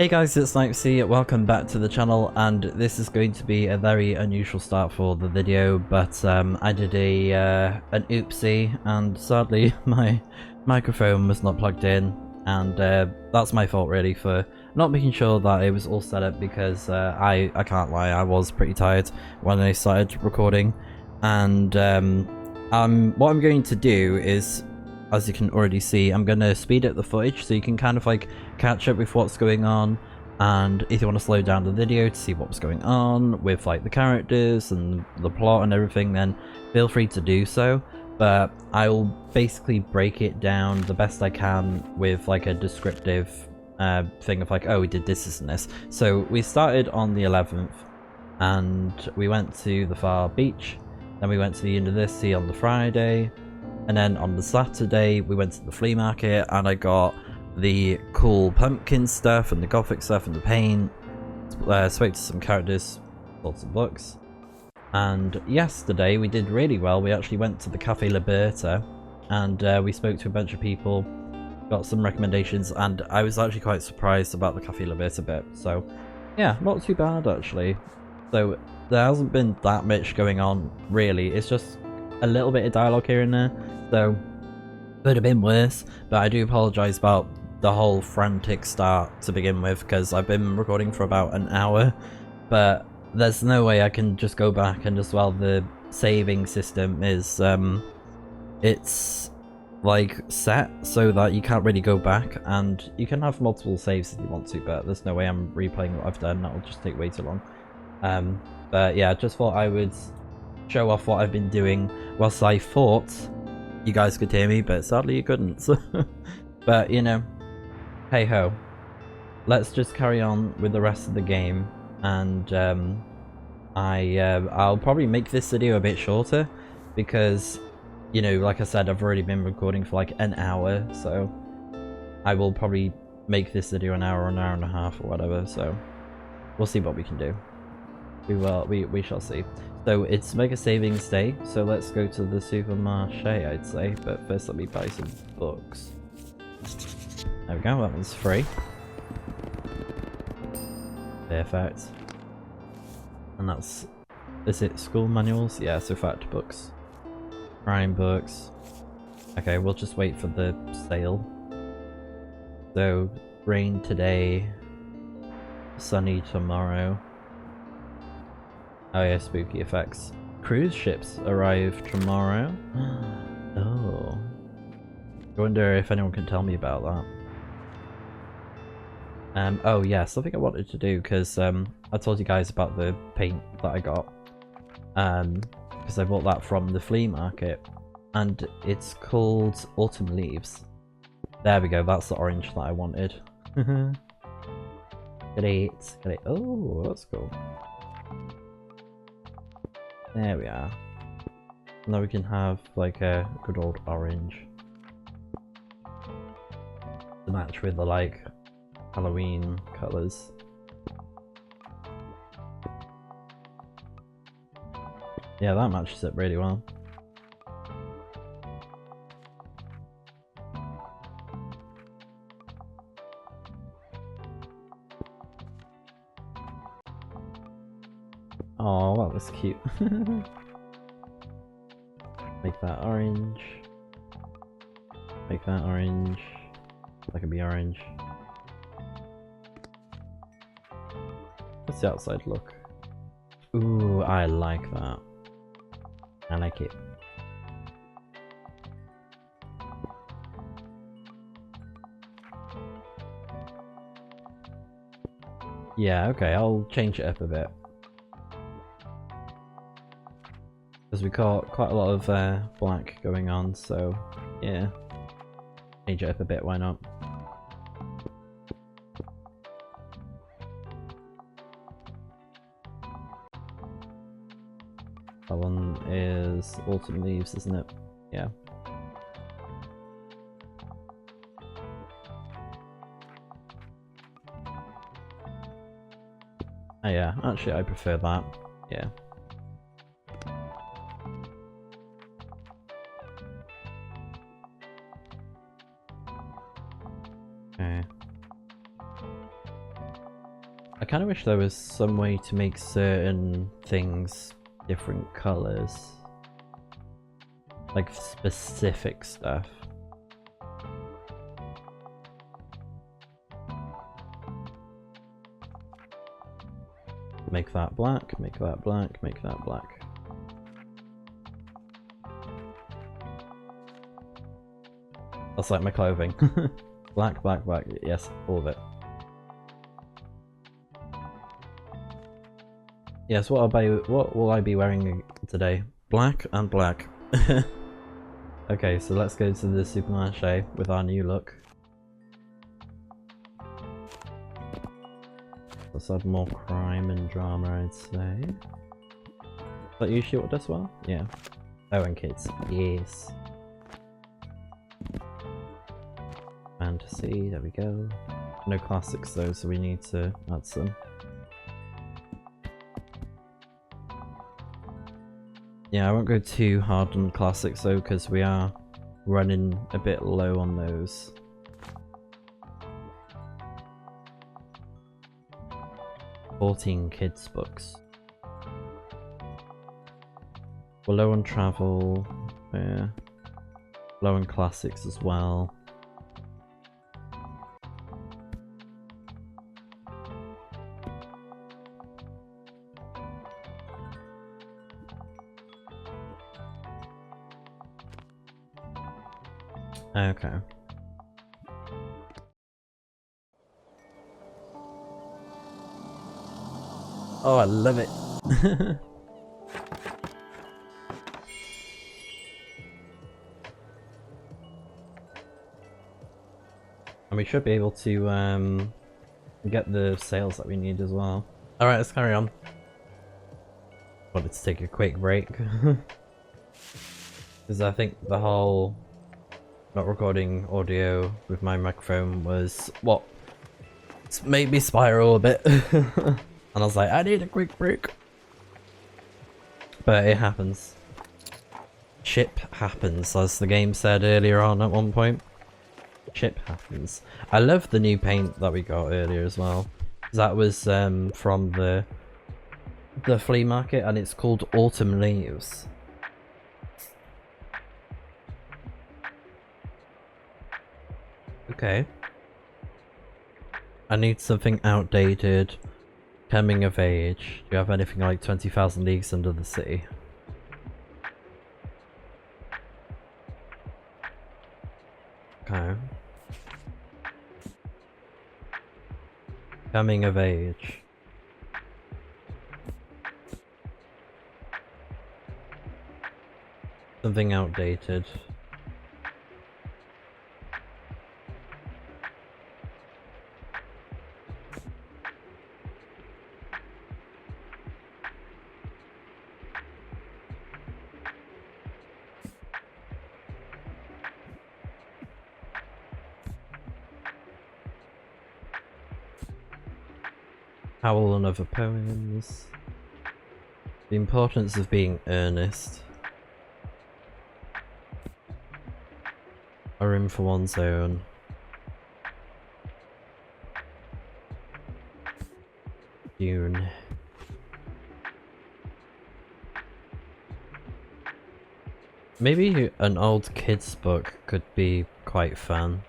Hey guys, it's Snipezy, welcome back to the channel, and this is going to be a very unusual start for the video, but I did an oopsie, and sadly my microphone was not plugged in, and that's my fault really for not making sure that it was all set up, because I can't lie, I was pretty tired when I started recording, and what I'm going to do is, as you can already see, I'm going to speed up the footage so you can kind of like catch up with what's going on, and if you want to slow down the video to see what's going on with like the characters and the plot and everything, then feel free to do so. But I'll basically break it down the best I can with like a descriptive thing of like, oh, we did this and this. So we started on the 11th and we went to the far beach, then we went to the university on the Friday, and then on the Saturday we went to the flea market and I got the cool pumpkin stuff and the gothic stuff and the paint, spoke to some characters, bought some books, and yesterday we did really well. We actually went to the Cafe Liberta and we spoke to a bunch of people, got some recommendations, and I was actually quite surprised about the Cafe Liberta bit, so yeah, not too bad actually. So there hasn't been that much going on really, it's just a little bit of dialogue here and there, so could have been worse, but I do apologise about the whole frantic start to begin with, because I've been recording for about an hour, but there's no way I can just go back, and as well the saving system is, it's like set so that you can't really go back, and you can have multiple saves if you want to, but there's no way I'm replaying what I've done, that'll just take way too long. But yeah, just thought I would show off what I've been doing whilst I thought you guys could hear me, but sadly you couldn't. But you know, hey ho, let's just carry on with the rest of the game, and I'll probably make this video a bit shorter because, you know, like I said, I've already been recording for like an hour, so I will probably make this video an hour and a half or whatever, so we'll see what we can do. We shall see. So it's Mega Savings Day, so let's go to the supermarché, I'd say, but first let me buy some books. There we go, that one's free. Perfect. And that's, is it school manuals? Yeah, so fact books. Crime books. Okay, we'll just wait for the sale. So, rain today, sunny tomorrow. Oh yeah, spooky effects. Cruise ships arrive tomorrow. Oh. I wonder if anyone can tell me about that. Oh yeah, something I wanted to do, because I told you guys about the paint that I got. Because I bought that from the flea market. And it's called Autumn Leaves. There we go, that's the orange that I wanted. Great. Oh, that's cool. There we are. Now we can have like a good old orange to match with the like Halloween colours. Yeah, that matches it really well. Oh, that was cute. Make that orange. Make that orange. That can be orange. What's the outside look? Ooh, I like that. I like it. Yeah, okay, I'll change it up a bit. Because we got quite a lot of black going on, so yeah. Change it up a bit, why not? That one is Autumn Leaves, isn't it? Yeah. Oh yeah, actually I prefer that. Yeah. Okay. I kind of wish there was some way to make certain things different colors. Like specific stuff. Make that black, make that black, make that black. That's like my clothing. Black, black, black. Yes, all of it. Yes, what will I be wearing today? Black and black. Okay, so let's go to the supermarché with our new look. Let's add more crime and drama, I'd say. Is that usually what does well? Yeah. Oh, and kids. Yes. Fantasy, there we go. No classics though, so we need to add some. Yeah, I won't go too hard on classics though, because we are running a bit low on those. $14 kids books. We're low on travel, yeah. Low on classics as well. Okay. Oh, I love it. And we should be able to get the sales that we need as well. Alright, let's carry on. Wanted to take a quick break. Because I think the whole not recording audio with my microphone was what made me spiral a bit. And I was like, I need a quick break. But it happens. Ship happens, as the game said earlier on at one point. Ship happens. I love the new paint that we got earlier as well. That was from the flea market, and it's called Autumn Leaves. Okay. I need something outdated. Coming of age. Do you have anything like 20,000 Leagues Under the Sea? Okay. Coming of age. Something outdated. Howl and Other Poems. The Importance of Being Earnest. A Room for One's Own. Dune. Maybe an old kids book could be quite fun.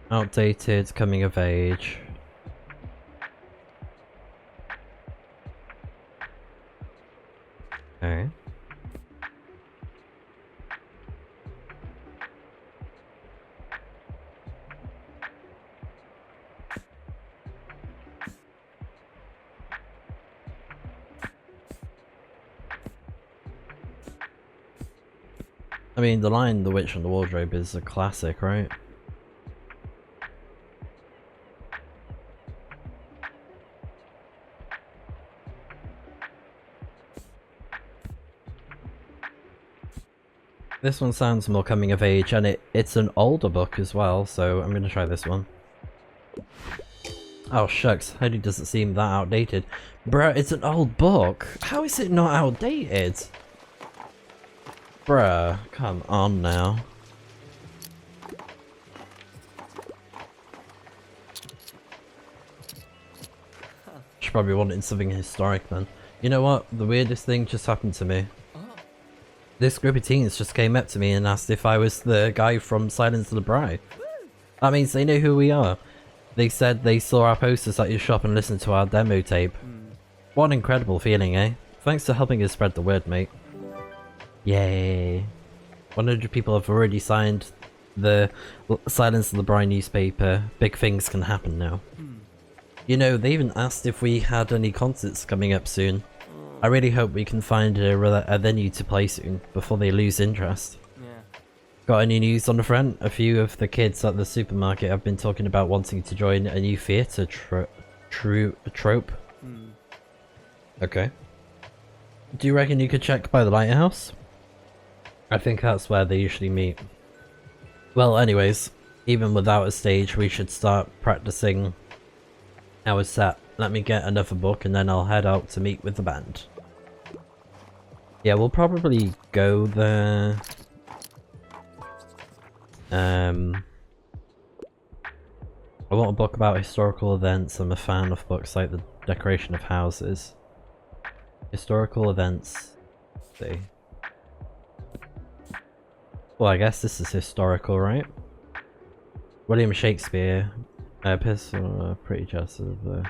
Outdated, coming of age. Okay. I mean, The Lion, the Witch and the Wardrobe is a classic, right? This one sounds more coming of age, and it's an older book as well, so I'm gonna try this one. Oh shucks, Heidi doesn't seem that outdated. Bruh, it's an old book! How is it not outdated? Bruh, come on now. She probably wanted something historic then. You know what? The weirdest thing just happened to me. This group of teens just came up to me and asked if I was the guy from Silence of the Bride. That means they know who we are. They said they saw our posters at your shop and listened to our demo tape. What an incredible feeling, eh? Thanks for helping us spread the word, mate. Yay. 100 people have already signed the Silence of the Bride newspaper. Big things can happen now. You know, they even asked if we had any concerts coming up soon. I really hope we can find a venue to play soon, before they lose interest. Yeah. Got any news on the front? A few of the kids at the supermarket have been talking about wanting to join a new theatre trope. Okay. Do you reckon you could check by the lighthouse? I think that's where they usually meet. Well, anyways, even without a stage, we should start practicing our set. Let me get another book and then I'll head out to meet with the band. Yeah, we'll probably go there. I want a book about historical events. I'm a fan of books like the decoration of houses. Historical events. Let's see. Well, I guess this is historical, right? William Shakespeare. Pretty jealous of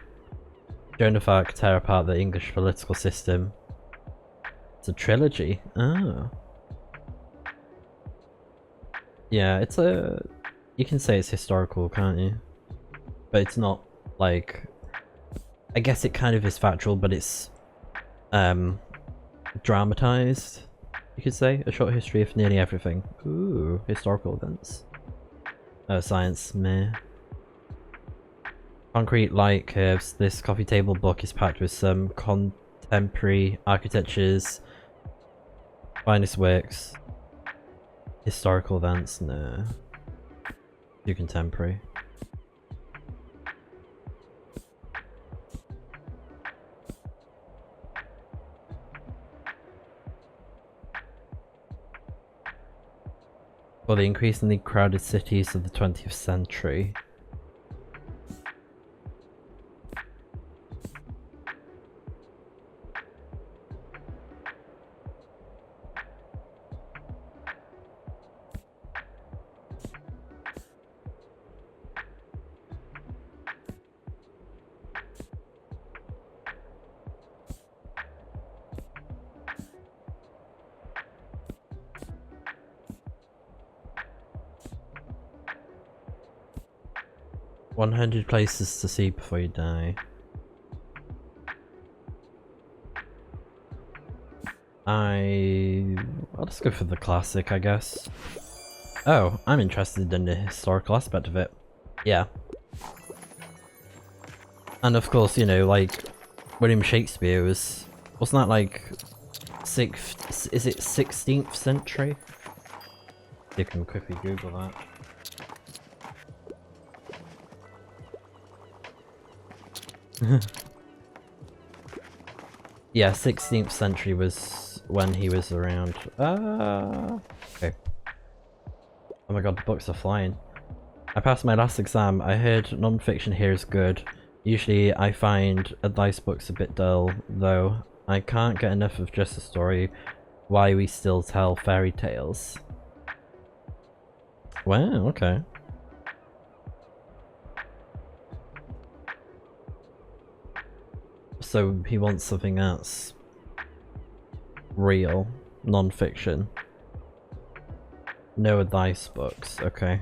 Joan of Arc tear apart the English political system. It's a trilogy. Oh. Yeah, it's a... You can say it's historical, can't you? But it's not, like... I guess it kind of is factual, but it's... dramatized, you could say. A short history of nearly everything. Ooh, historical events. Science, meh. Concrete light curves. This coffee table book is packed with some contemporary architecture's finest works. Historical events, no. Too contemporary. For the increasingly crowded cities of the 20th century. "100 places to see before you die." I'll just go for the classic, I guess. Oh, I'm interested in the historical aspect of it. Yeah. And of course, you know, like, William Shakespeare wasn't that like 6th, is it 16th century? You can quickly Google that. Yeah, 16th century was when he was around. Okay. Oh my god, the books are flying. I passed my last exam. I heard non-fiction here is good. Usually I find advice books a bit dull, though. I can't get enough of just a story. Why we still tell fairy tales. Wow, okay. So he wants something that's real, non-fiction. No advice books, okay.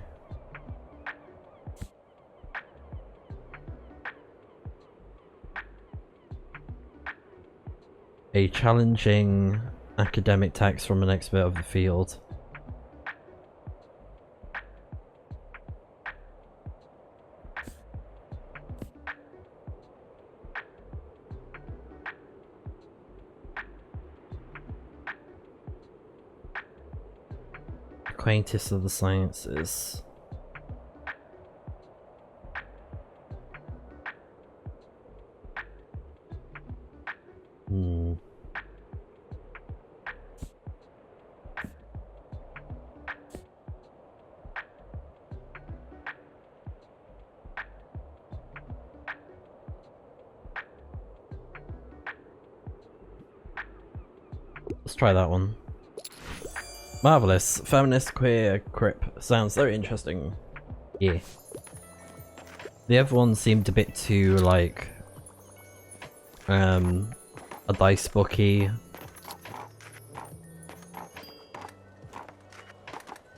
A challenging academic text from an expert of the field. Quaintest of the sciences. Let's try that one. Marvelous. Feminist queer crip. Sounds very interesting. Yeah. The other one seemed a bit too like a dice booky.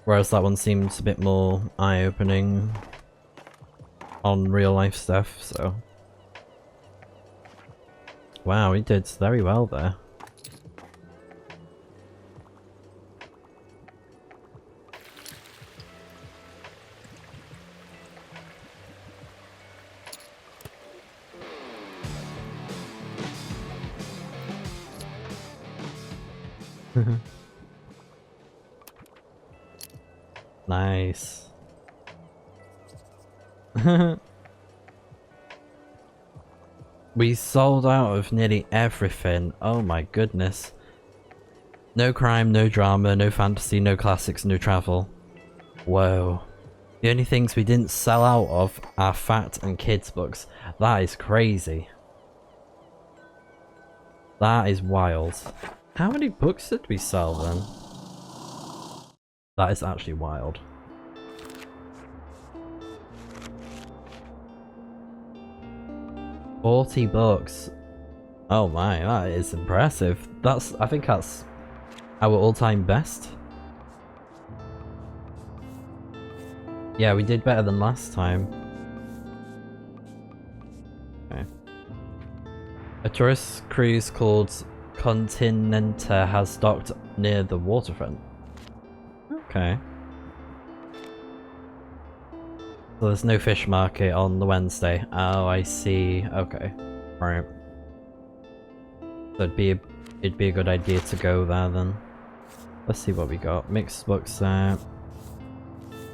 Whereas that one seems a bit more eye-opening on real life stuff, so. Wow, he did very well there. Nice. We sold out of nearly everything. Oh my goodness. No crime, no drama, no fantasy, no classics, no travel. Whoa. The only things we didn't sell out of are fat and kids books. That is crazy. That is wild. How many books did we sell then? That is actually wild. $40 books. Oh my, that is impressive. I think that's our all-time best. Yeah, we did better than last time. Okay. A tourist cruise called CONTINENTA has docked near the waterfront. Okay. So there's no fish market on the Wednesday. Oh, I see. Okay. Right. So it'd be a good idea to go there then. Let's see what we got. Mixed book set.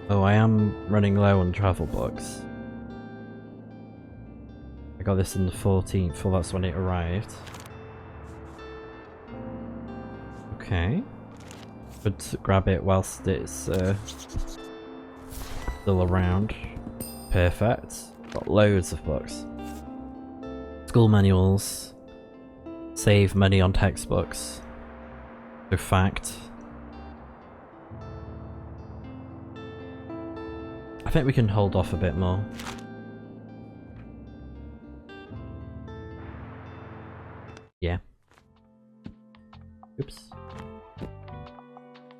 Oh, I am running low on travel books. I got this on the 14th, well that's when it arrived. Okay. Good to grab it whilst it's still around. Perfect. Got loads of books. School manuals. Save money on textbooks. So fact. I think we can hold off a bit more. Yeah. Oops.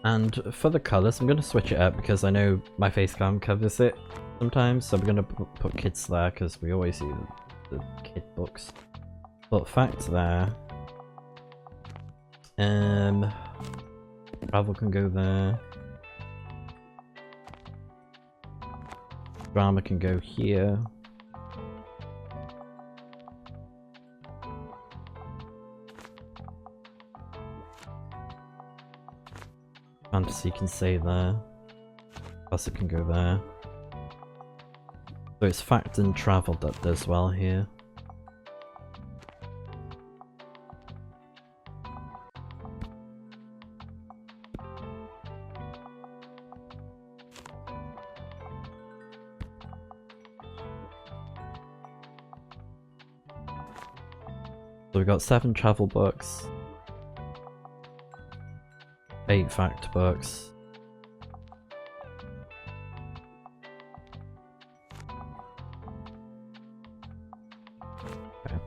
And for the colours, I'm going to switch it up because I know my face cam covers it sometimes, so I'm going to put kids there because we always use the kid books. But fact there. Travel can go there. Drama can go here. Fantasy can stay there. Classic can go there. So it's fact and travel that does well here. So we got 7 travel books, 8 fact books. Okay.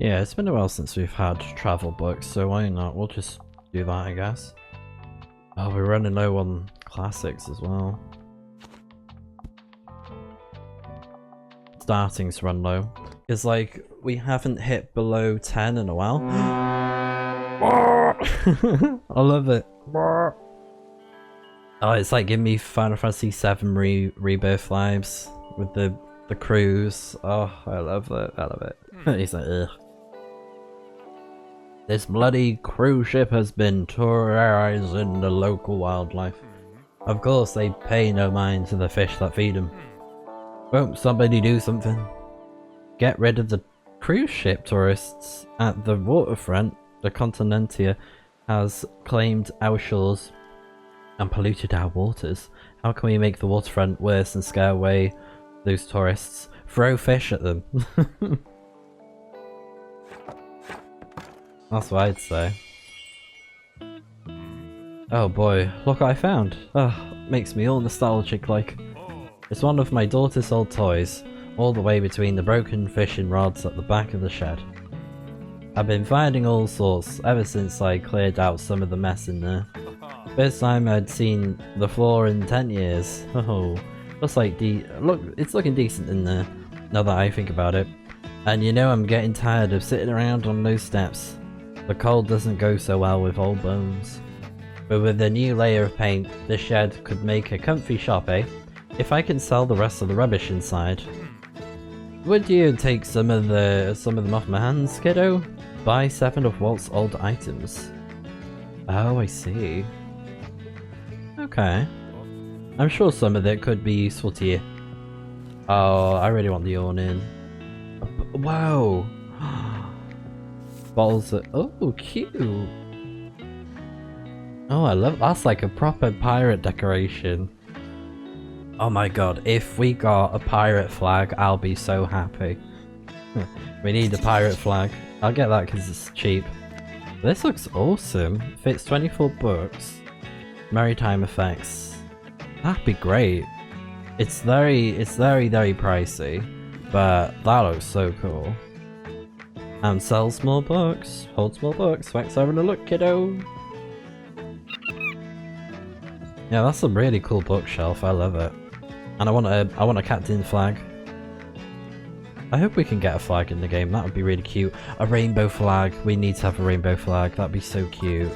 Yeah, it's been a while since we've had travel books, so why not? We'll just do that, I guess. Oh, we're running low on classics as well. Starting to run low. Because, like, we haven't hit below 10 in a while. I love it. Oh, it's like giving me Final Fantasy VII Rebirth vibes with the cruise. Oh, I love it. I love it. He's like, ugh. This bloody cruise ship has been terrorizing the local wildlife. Of course, they pay no mind to the fish that feed them. Won't somebody do something? Get rid of the cruise ship tourists at the waterfront. The CONTINENTA has claimed our shores and polluted our waters. How can we make the waterfront worse and scare away those tourists? Throw fish at them. That's what I'd say. Oh boy, look what I found. Oh, makes me all nostalgic like. It's one of my daughter's old toys, all the way between the broken fishing rods at the back of the shed. I've been finding all sorts ever since I cleared out some of the mess in there. First time I'd seen the floor in 10 years. Oh, looks like it's looking decent in there, now that I think about it. And you know I'm getting tired of sitting around on those steps. The cold doesn't go so well with old bones. But with a new layer of paint, the shed could make a comfy shop, eh? If I can sell the rest of the rubbish inside. Would you take some of them off my hands, kiddo? Buy 7 of Walt's old items. Oh, I see. Okay. I'm sure some of it could be useful to you. Oh, I really want the awning. Wow! Bottles of— oh, cute! Oh, I love— that's like a proper pirate decoration. Oh my god, if we got a pirate flag, I'll be so happy. We need a pirate flag. I'll get that because it's cheap. This looks awesome. Fits 24 books. Maritime effects. That'd be great. It's very pricey, but that looks so cool. And sell small books. Hold small books. Thanks for having a look, kiddo. Yeah, that's a really cool bookshelf. I love it. And I want a captain flag. I hope we can get a flag in the game. That would be really cute. A rainbow flag. We need to have a rainbow flag. That'd be so cute.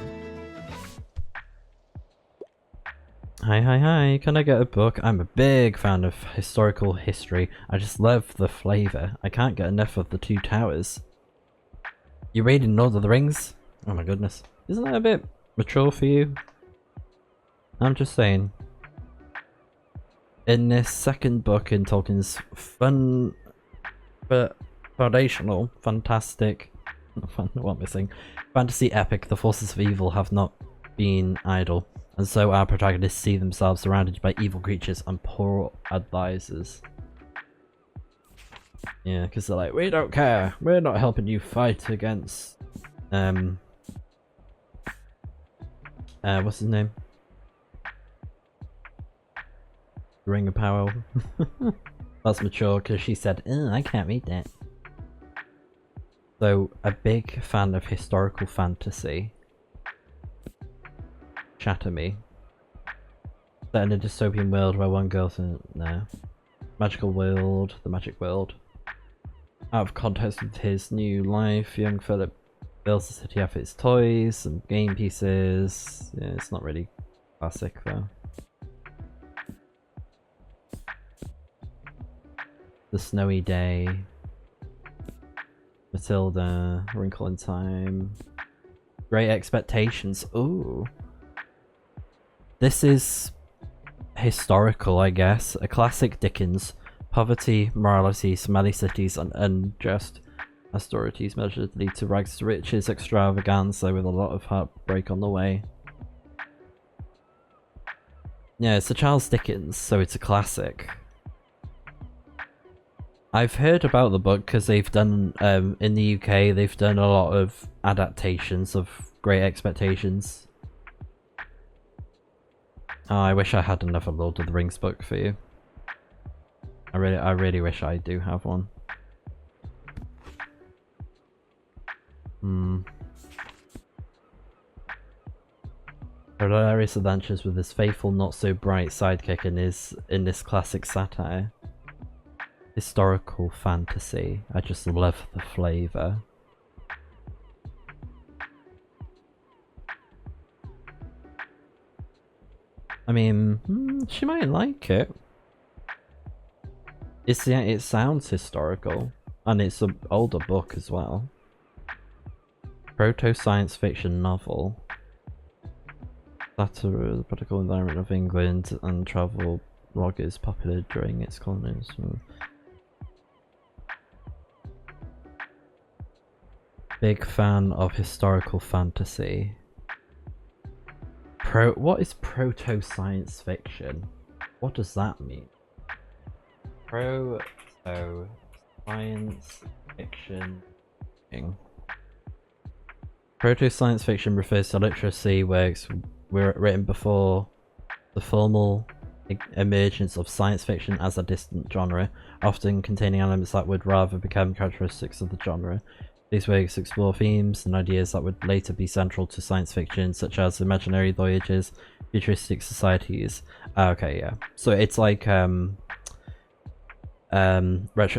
Hi, hi, hi. Can I get a book? I'm a big fan of historical history. I just love the flavour. I can't get enough of the Two Towers. You reading Lord of the Rings? Oh my goodness. Isn't that a bit mature for you? I'm just saying. In this second book in Tolkien's foundational, fantastic, what am I saying? Fantasy epic, the forces of evil have not been idle, and so our protagonists see themselves surrounded by evil creatures and poor advisors. Yeah, because they're like, we don't care, we're not helping you fight against, what's his name? Ring of Power. That's mature because she said, I can't read that. So, a big fan of historical fantasy. Shatter me. Set in a dystopian world where one girl no. Magical world, the magic world. Out of context with his new life, young Philip builds a city off its toys and game pieces. Yeah, it's not really classic though. The Snowy Day, Matilda, Wrinkle in Time, Great Expectations. Ooh. This is historical, I guess. A classic Dickens. Poverty, morality, smelly cities, and unjust austerities measured lead to rags to riches, extravaganza with a lot of heartbreak on the way. Yeah, it's a Charles Dickens, so it's a classic. I've heard about the book because they've done, in the UK, they've done a lot of adaptations of Great Expectations. Oh, I wish I had another Lord of the Rings book for you. I really wish I do have one. Hilarious adventures with his faithful, not so bright sidekick in this classic satire. Historical fantasy. I just love the flavour. I mean, she might like it. It sounds historical, and it's an older book as well. Proto-science fiction novel. Satire of the political environment of England and travel blog is popular during its colonialism. Big fan of historical fantasy. What is proto-science fiction? What does that mean? Proto-science fiction. Proto-science fiction refers to literacy works written before the formal emergence of science fiction as a distant genre, often containing elements that would rather become characteristics of the genre. These works explore themes and ideas that would later be central to science fiction, such as imaginary voyages, futuristic societies. Okay, yeah. So it's like retro.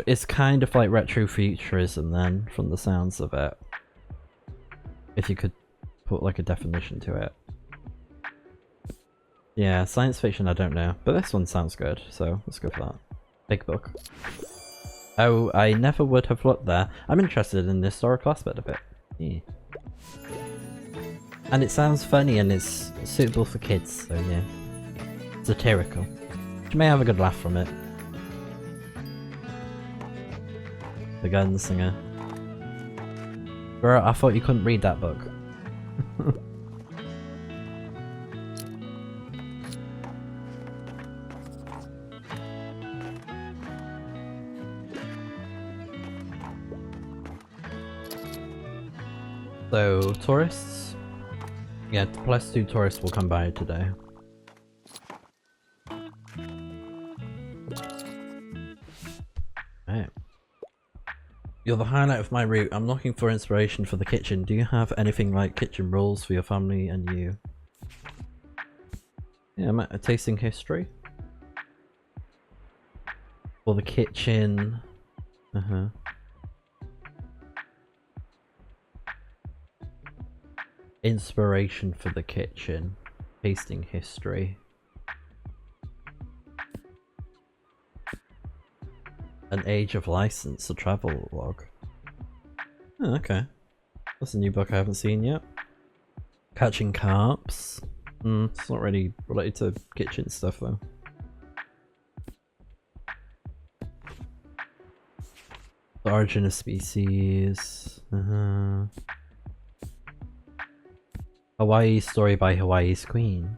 It's kind of like retrofuturism then, from the sounds of it. If you could put like a definition to it. Yeah, science fiction I don't know, but this one sounds good, so let's go for that. Big book. Oh, I never would have looked there. I'm interested in the historical aspect of it. Yeah. And it sounds funny and it's suitable for kids, so yeah. Satirical. You may have a good laugh from it. The Gunslinger. Bro, I thought you couldn't read that book. So, tourists? Yeah, +2 tourists will come by today. Right. You're the highlight of my route. I'm looking for inspiration for the kitchen. Do you have anything like kitchen rules for your family and you? Yeah, I'm at a tasting history. For the kitchen. Inspiration for the kitchen. Tasting history. An Age of License, a travel log. Oh, okay. That's a new book I haven't seen yet. Catching Carps. It's not really related to kitchen stuff though. The Origin of Species. Hawaii Story by Hawaii's Queen.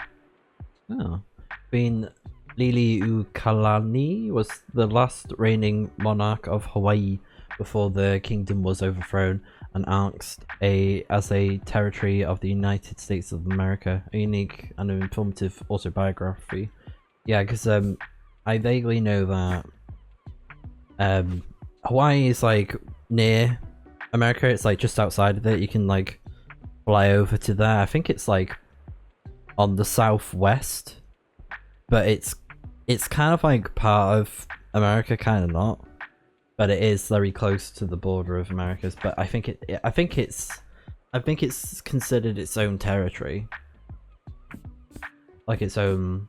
Oh. Queen Liliuokalani was the last reigning monarch of Hawaii before the kingdom was overthrown and annexed as a territory of the United States of America. A unique and informative autobiography. Yeah, because I vaguely know that Hawaii is like near America. It's like just outside of it. You can like fly over to there. I think it's like on the southwest, but it's kind of like part of America, kind of not, but it is very close to the border of Americas. But I think it's considered its own territory, like its own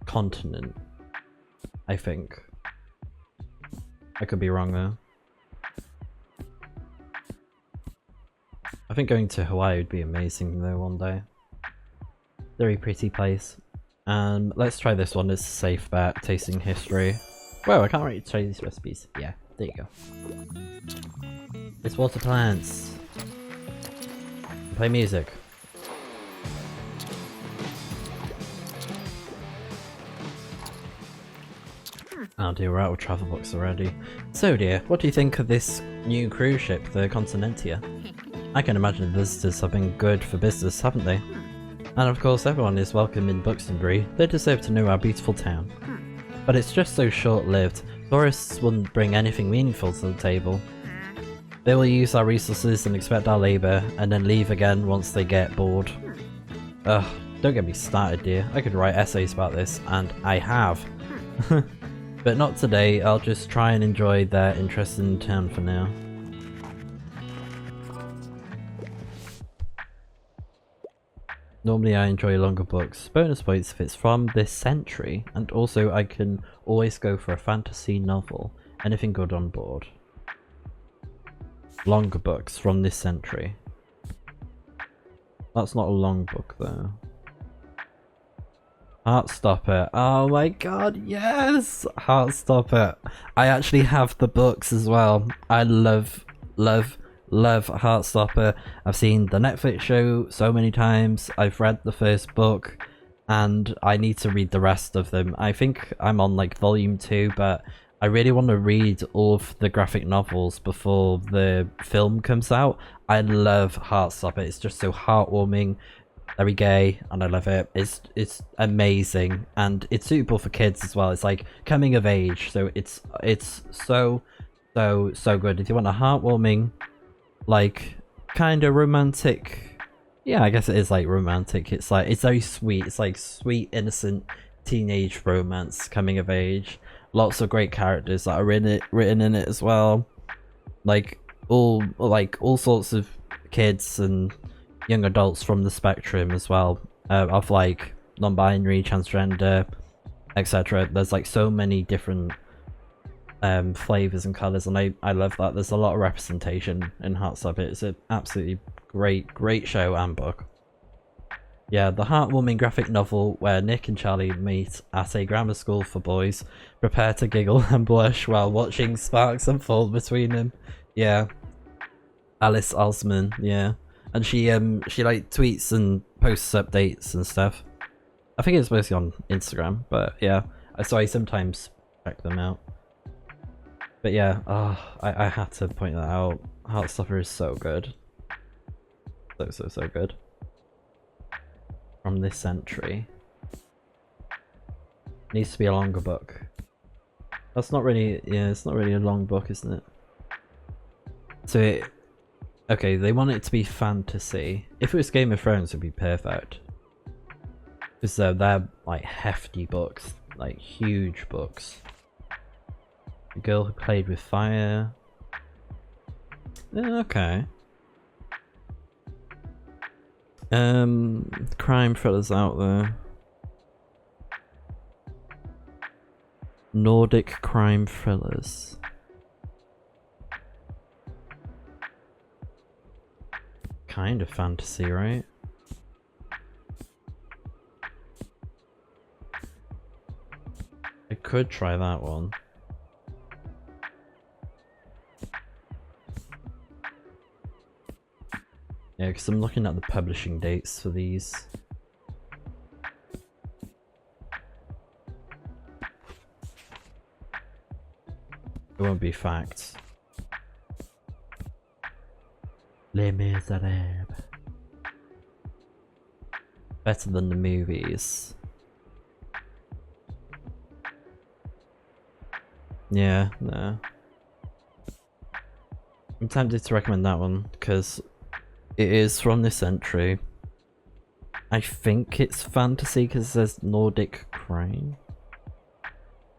continent. I think. I could be wrong though. I think going to Hawaii would be amazing though one day. Very pretty place. And let's try this one. It's a safe bet. Tasting history. Whoa, I can't really try these recipes. Yeah, there you go. It's water plants. Play music. Oh dear, we're out of travel books already. So dear, what do you think of this new cruise ship, the Continentia? I can imagine the visitors have been good for business, haven't they? And of course everyone is welcome in Buxtonbury. They deserve to know our beautiful town. But it's just so short-lived. Tourists wouldn't bring anything meaningful to the table. They will use our resources and expect our labour, and then leave again once they get bored. Ugh, don't get me started, dear. I could write essays about this, and I have. But not today, I'll just try and enjoy their interesting town for now. Normally I enjoy longer books. Bonus points if it's from this century, and also I can always go for a fantasy novel. Anything good on board. Longer books from this century. That's not a long book though. Heartstopper. Oh my god, yes! Heartstopper. I actually have the books as well. I love Heartstopper. I've seen the Netflix show so many times. I've read the first book and I need to read the rest of them. I think I'm on like volume 2, but I really want to read all of the graphic novels before the film comes out. I love Heartstopper. It's just so heartwarming, very gay, and I love it. It's amazing, and it's suitable for kids as well. It's like coming of age, so it's so good. If you want a heartwarming, like kind of romantic, yeah, I guess it is like romantic. It's like it's very sweet. It's like sweet, innocent teenage romance, coming of age. Lots of great characters that are written in it as well. Like all sorts of kids and young adults from the spectrum as well, of like non-binary, transgender, etc. There's like so many different flavors and colors, and I love that. There's a lot of representation in Heartstopper. It's an absolutely great show and book. Yeah, the heartwarming graphic novel where Nick and Charlie meet at a grammar school for boys, prepare to giggle and blush while watching sparks unfold between them. Yeah, Alice Osman. Yeah, and she like tweets and posts updates and stuff. I think it's mostly on Instagram, but yeah, so I sometimes check them out. But yeah, I had to point that out. Heartstopper is so good. So good. From this century. Needs to be a longer book. That's not really, yeah, it's not really a long book, isn't it? So okay, they want it to be fantasy. If it was Game of Thrones, it would be perfect. Because they're like hefty books, like huge books. The Girl Who Played with Fire. Yeah, okay. Crime thrillers out there. Nordic crime thrillers. Kind of fantasy, right? I could try that one. Yeah, because I'm looking at the publishing dates for these. It won't be facts. Les Miserables. Better than the movies. Yeah, no. I'm tempted to recommend that one because it is from this century. I think it's fantasy because it says Nordic crime.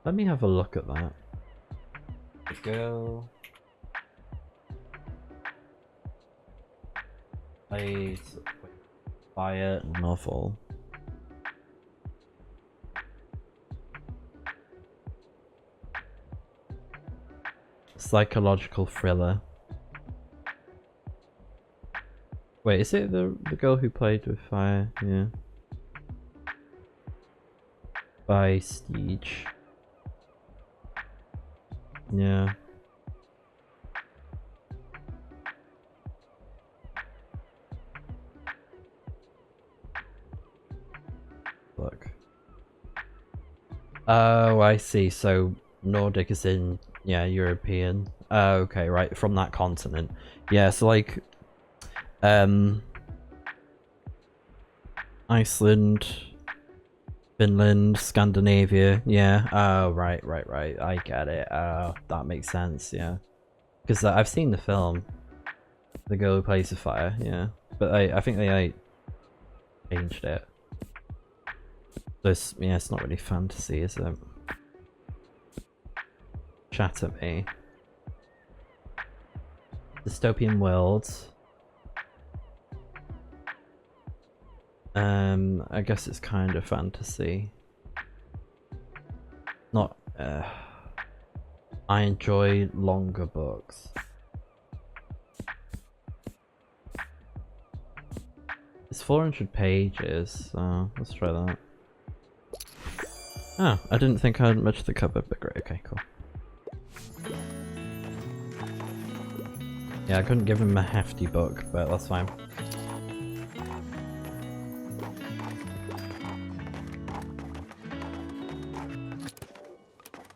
Let me have a look at that. The Girl Played with Fire novel. Psychological thriller. Wait, is it the Girl Who Played with Fire? Yeah. By Steege. Yeah. Look. Oh, I see. So Nordic is in, yeah, European. Oh, okay, right, from that continent. Yeah, so like Iceland, Finland, Scandinavia, yeah. Oh, right. I get it. That makes sense, yeah. Because I've seen the film, The Girl Who Plays with Fire, yeah. But I think they like changed it. So yeah, it's not really fantasy, is it? Chat at me. Dystopian world. I guess it's kind of fantasy. Not. I enjoy longer books. It's 400 pages, so let's try that. Oh, I didn't think I had much to cover, but great. Okay, cool. Yeah, I couldn't give him a hefty book, but that's fine.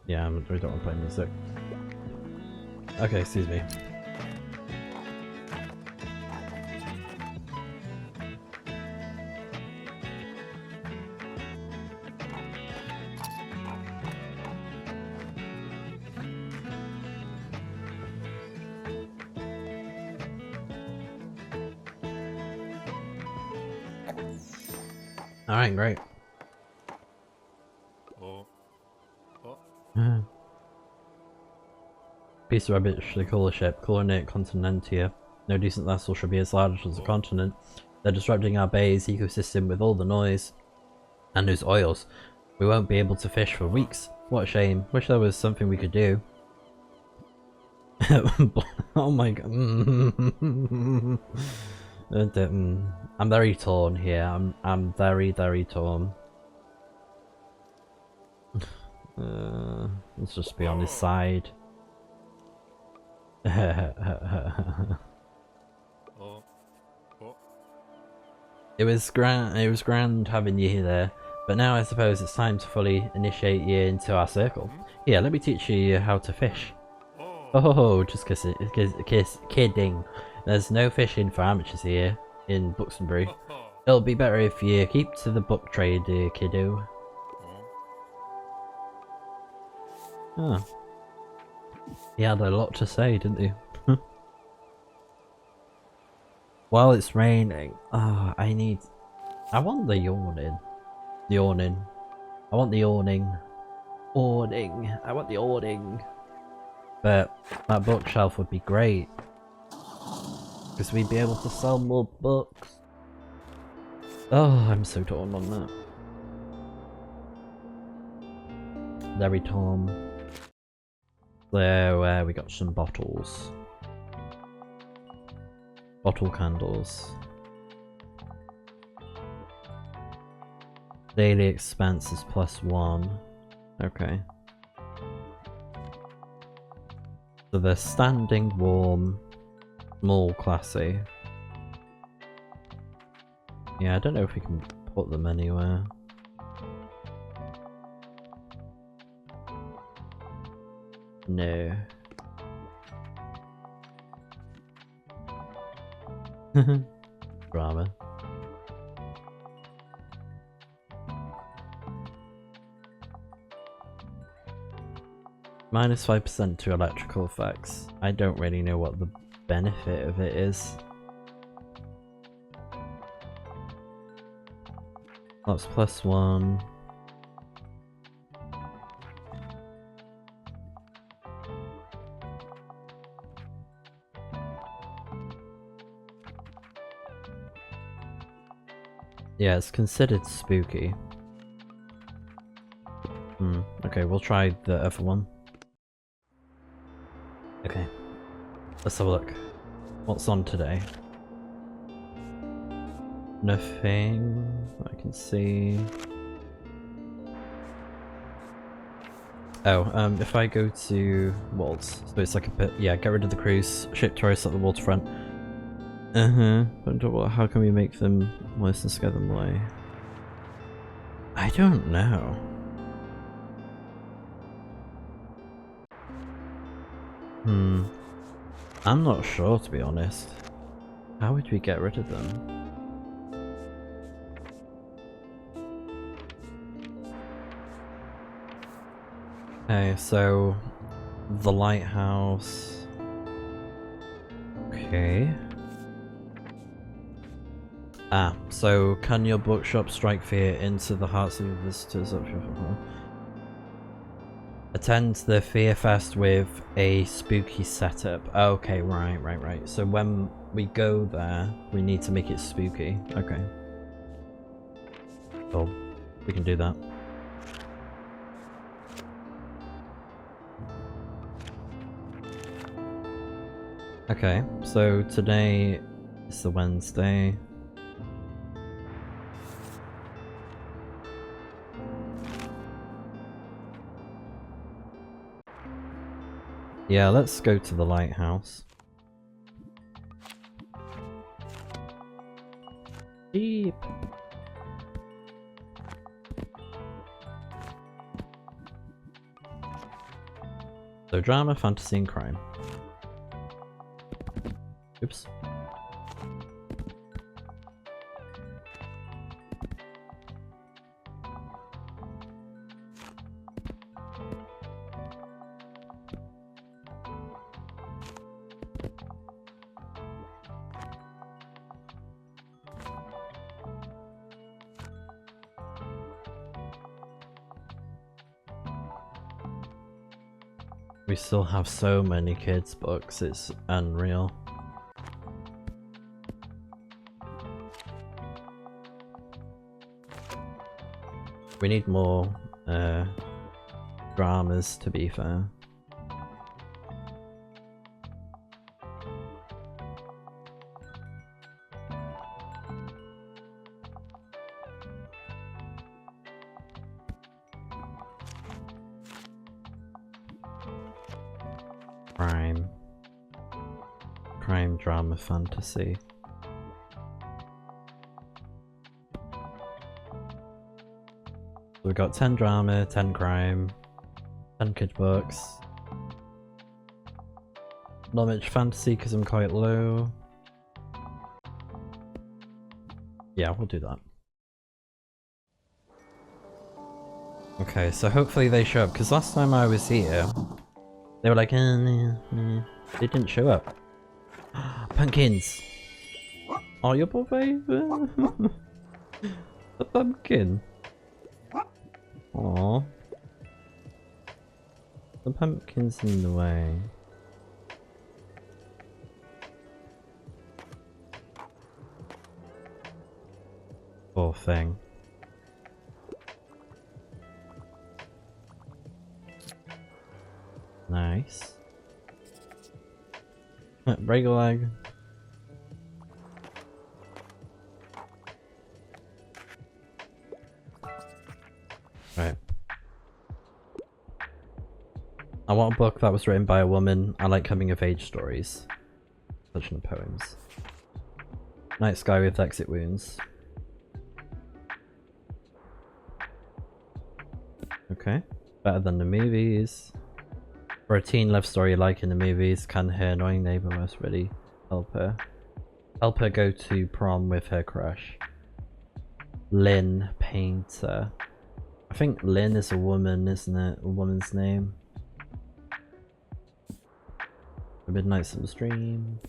Yeah, we don't want to play music. Okay, excuse me. Alright, great. Piece of rubbish, they call a ship, calling it CONTINENTA. No decent vessel should be as large as a continent. They're disrupting our bay's ecosystem with all the noise and those oils. We won't be able to fish for weeks. What a shame. Wish there was something we could do. Oh my god. I'm very torn here. I'm very torn. Let's just be on his side. It was grand having you there, but now I suppose it's time to fully initiate you into our circle. Here, let me teach you how to fish. Oh, just kidding. There's no fishing for amateurs here in Buxtonbury. It'll be better if you keep to the book trade, kiddo. Oh. He had a lot to say, didn't he? While it's raining, I want the yawning. The awning. I want the awning. Awning. I want the awning. But that bookshelf would be great. Because we'd be able to sell more books. Oh, I'm so torn on that. Very torn. So, we got some bottles. Bottle candles. Daily expenses +1. Okay. So they're standing, warm, small, classy. Yeah, I don't know if we can put them anywhere. No. Drama. -5% to electrical effects. I don't really know what the benefit of it is. That's +1. Yeah, it's considered spooky. Okay, we'll try the other one. Okay, let's have a look. What's on today? Nothing I can see. Oh, if I go to walls, so it's like a bit, yeah, get rid of the cruise, ship tourists at the waterfront. But how can we make them worse and scare them away? I don't know. I'm not sure, to be honest. How would we get rid of them? Okay, so the lighthouse. Okay. Ah, so can your bookshop strike fear into the hearts of your visitors? Attend the Fear Fest with a spooky setup. Okay, right. So when we go there, we need to make it spooky. Okay. Cool. We can do that. Okay, so today is the Wednesday. Yeah, let's go to the lighthouse. Beep. So drama, fantasy, and crime. Oops. We still have so many kids' books, it's unreal. We need more dramas, to be fair. Crime, drama, fantasy. We've got 10 drama, 10 crime, 10 kid books. Not much fantasy because I'm quite low. Yeah, we'll do that. Okay, so hopefully they show up, because last time I was here, they were like, they didn't show up. Pumpkins! Oh, your poor baby! The pumpkin! Aww. The pumpkin's in the way. Poor thing. Nice. Break a leg. Right. I want a book that was written by a woman. I like coming of age stories. Such in poems. Night sky with exit wounds. Okay. Better than the movies. For a teen love story like in the movies, can her annoying neighbour most really help her? Help her go to prom with her crush. Lynn Painter. I think Lynn is a woman, isn't it? A woman's name. A Midnight Summer Stream.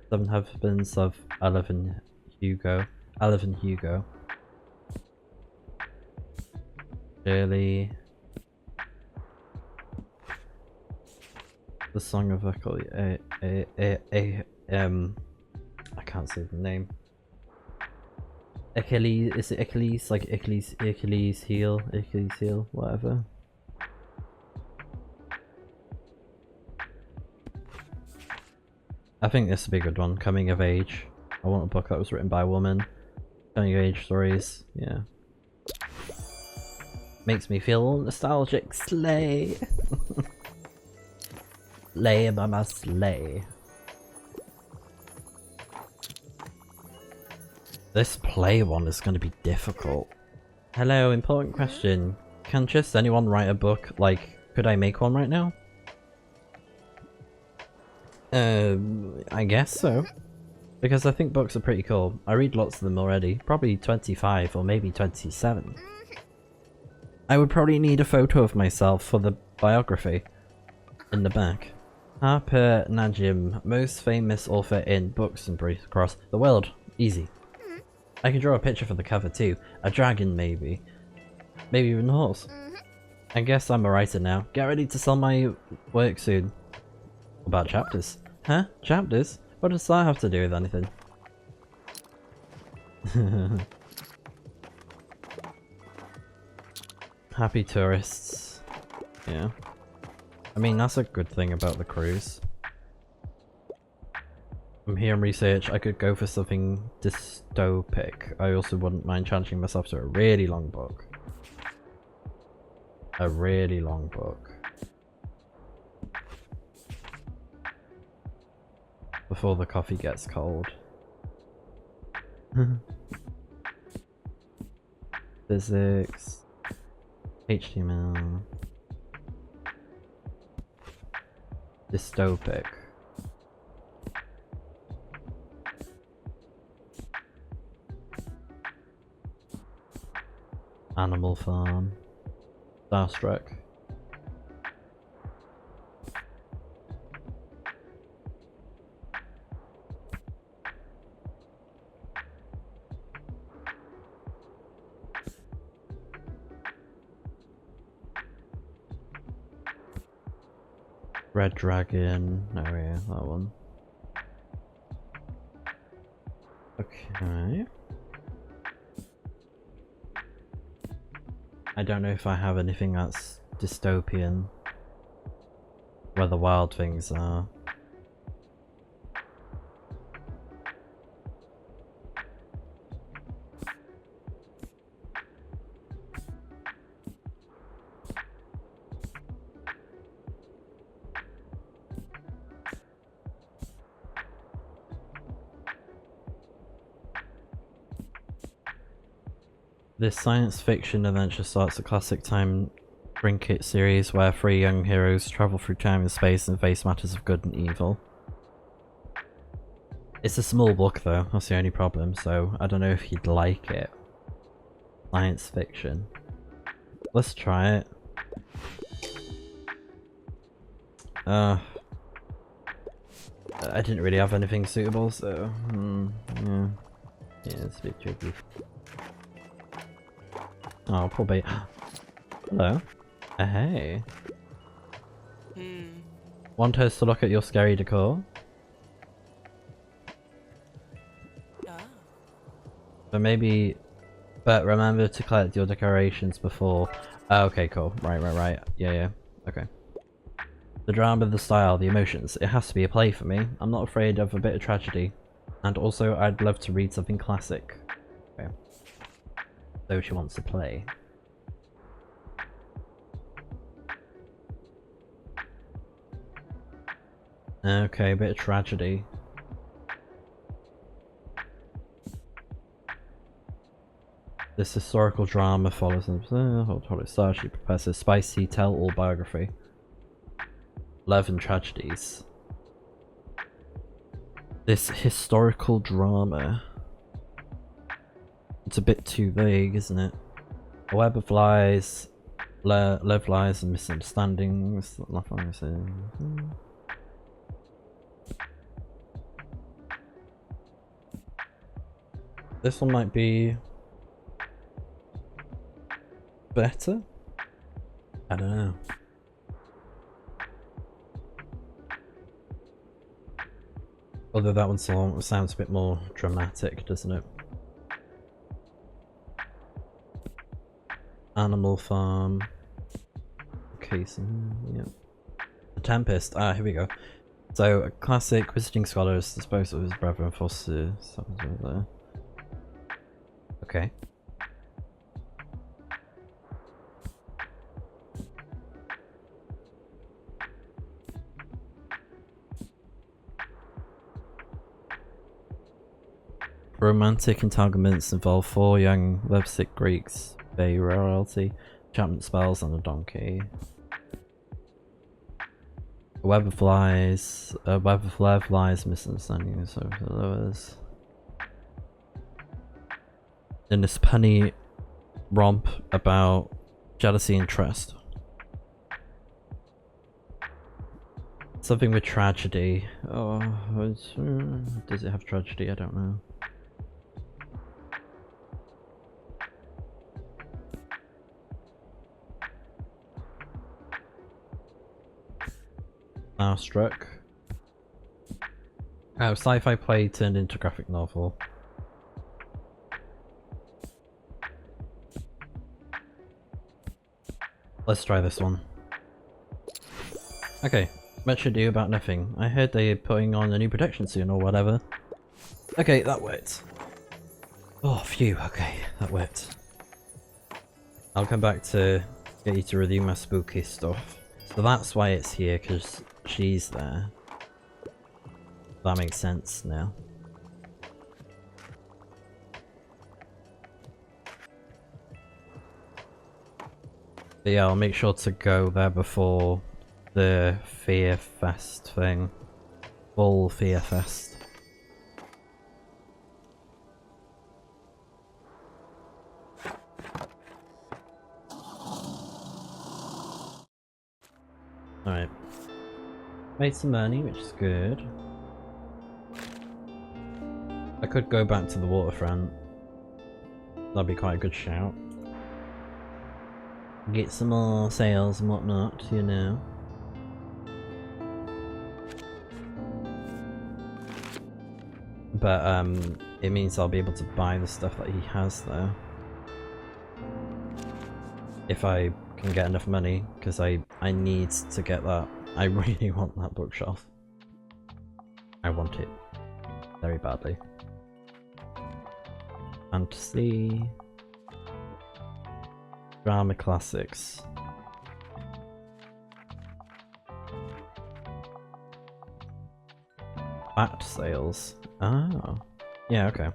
7 Husbands of Eleven Hugo. Shirley. The Song of Achilles. I can't say the name. Achilles, is it Achilles? Like Achilles heel, whatever. I think this would be a good one. Coming of age. I want a book that was written by a woman. Coming of age stories, yeah. Makes me feel nostalgic. Slay! Slay, mama, slay. This play one is going to be difficult. Hello, important question. Can just anyone write a book? Like, could I make one right now? I guess so. Because I think books are pretty cool. I read lots of them already. Probably 25 or maybe 27. I would probably need a photo of myself for the biography in the back. Harper Najim, most famous author in books and briefs across the world. Easy. I can draw a picture for the cover too. A dragon maybe. Maybe even a horse. I guess I'm a writer now. Get ready to sell my work soon. What about chapters? Huh? Chapters? What does that have to do with anything? Happy tourists. Yeah. I mean, that's a good thing about the cruise. I'm here on research. I could go for something dystopic. I also wouldn't mind challenging myself to a really long book. A really long book. Before the coffee gets cold. Physics. HTML. Dystopic. Animal Farm. Starstruck. Red Dragon. Oh yeah, that one. Okay. I don't know if I have anything that's dystopian. Where the wild things are. This science fiction adventure starts a classic time trinket series where three young heroes travel through time and space and face matters of good and evil. It's a small book though, that's the only problem, so I don't know if you'd like it. Science fiction. Let's try it. I didn't really have anything suitable, so yeah. Yeah, it's a bit tricky. Oh, poor baby. Hello. Hey. Want us to look at your scary decor? But but remember to collect your decorations before. Oh, okay, cool. Right. Yeah. Okay. The drama, the style, the emotions. It has to be a play for me. I'm not afraid of a bit of tragedy. And also, I'd love to read something classic. Okay. So she wants to play. Okay, a bit of tragedy. This historical drama follows Starship prepares a spicy tell-all biography. Love and tragedies. This historical drama. It's a bit too vague, isn't it? A web of lies, love lies and misunderstandings. This one might be better? I don't know. Although that one sounds a bit more dramatic, doesn't it? Animal Farm. Okay, so yeah. The Tempest. Ah, here we go. So, a classic visiting scholar is disposed of his brother and foster. There. Okay. Romantic entanglements involve four young lovesick Greeks, Bay royalty, enchantment spells, and a donkey. A web of lies, misunderstandings of the lovers. In this punny romp about jealousy and trust. Something with tragedy. Oh, does it have tragedy? I don't know. Starstruck. Oh, sci-fi play turned into graphic novel. Let's try this one. Okay, much ado about nothing. I heard they're putting on a new production soon or whatever. Okay, that worked. Oh, phew, okay, that worked. I'll come back to get you to review my spooky stuff. So that's why it's here, because she's there. That makes sense now. But yeah, I'll make sure to go there before the Fear Fest thing. Full Fear Fest. Alright. Made some money, which is good. I could go back to the waterfront. That'd be quite a good shout. Get some more sales and whatnot, you know. But it means I'll be able to buy the stuff that he has there. If I can get enough money, because I need to get that. I really want that bookshelf. I want it very badly. Fantasy. Drama classics. Bat sales. Oh. Yeah, okay.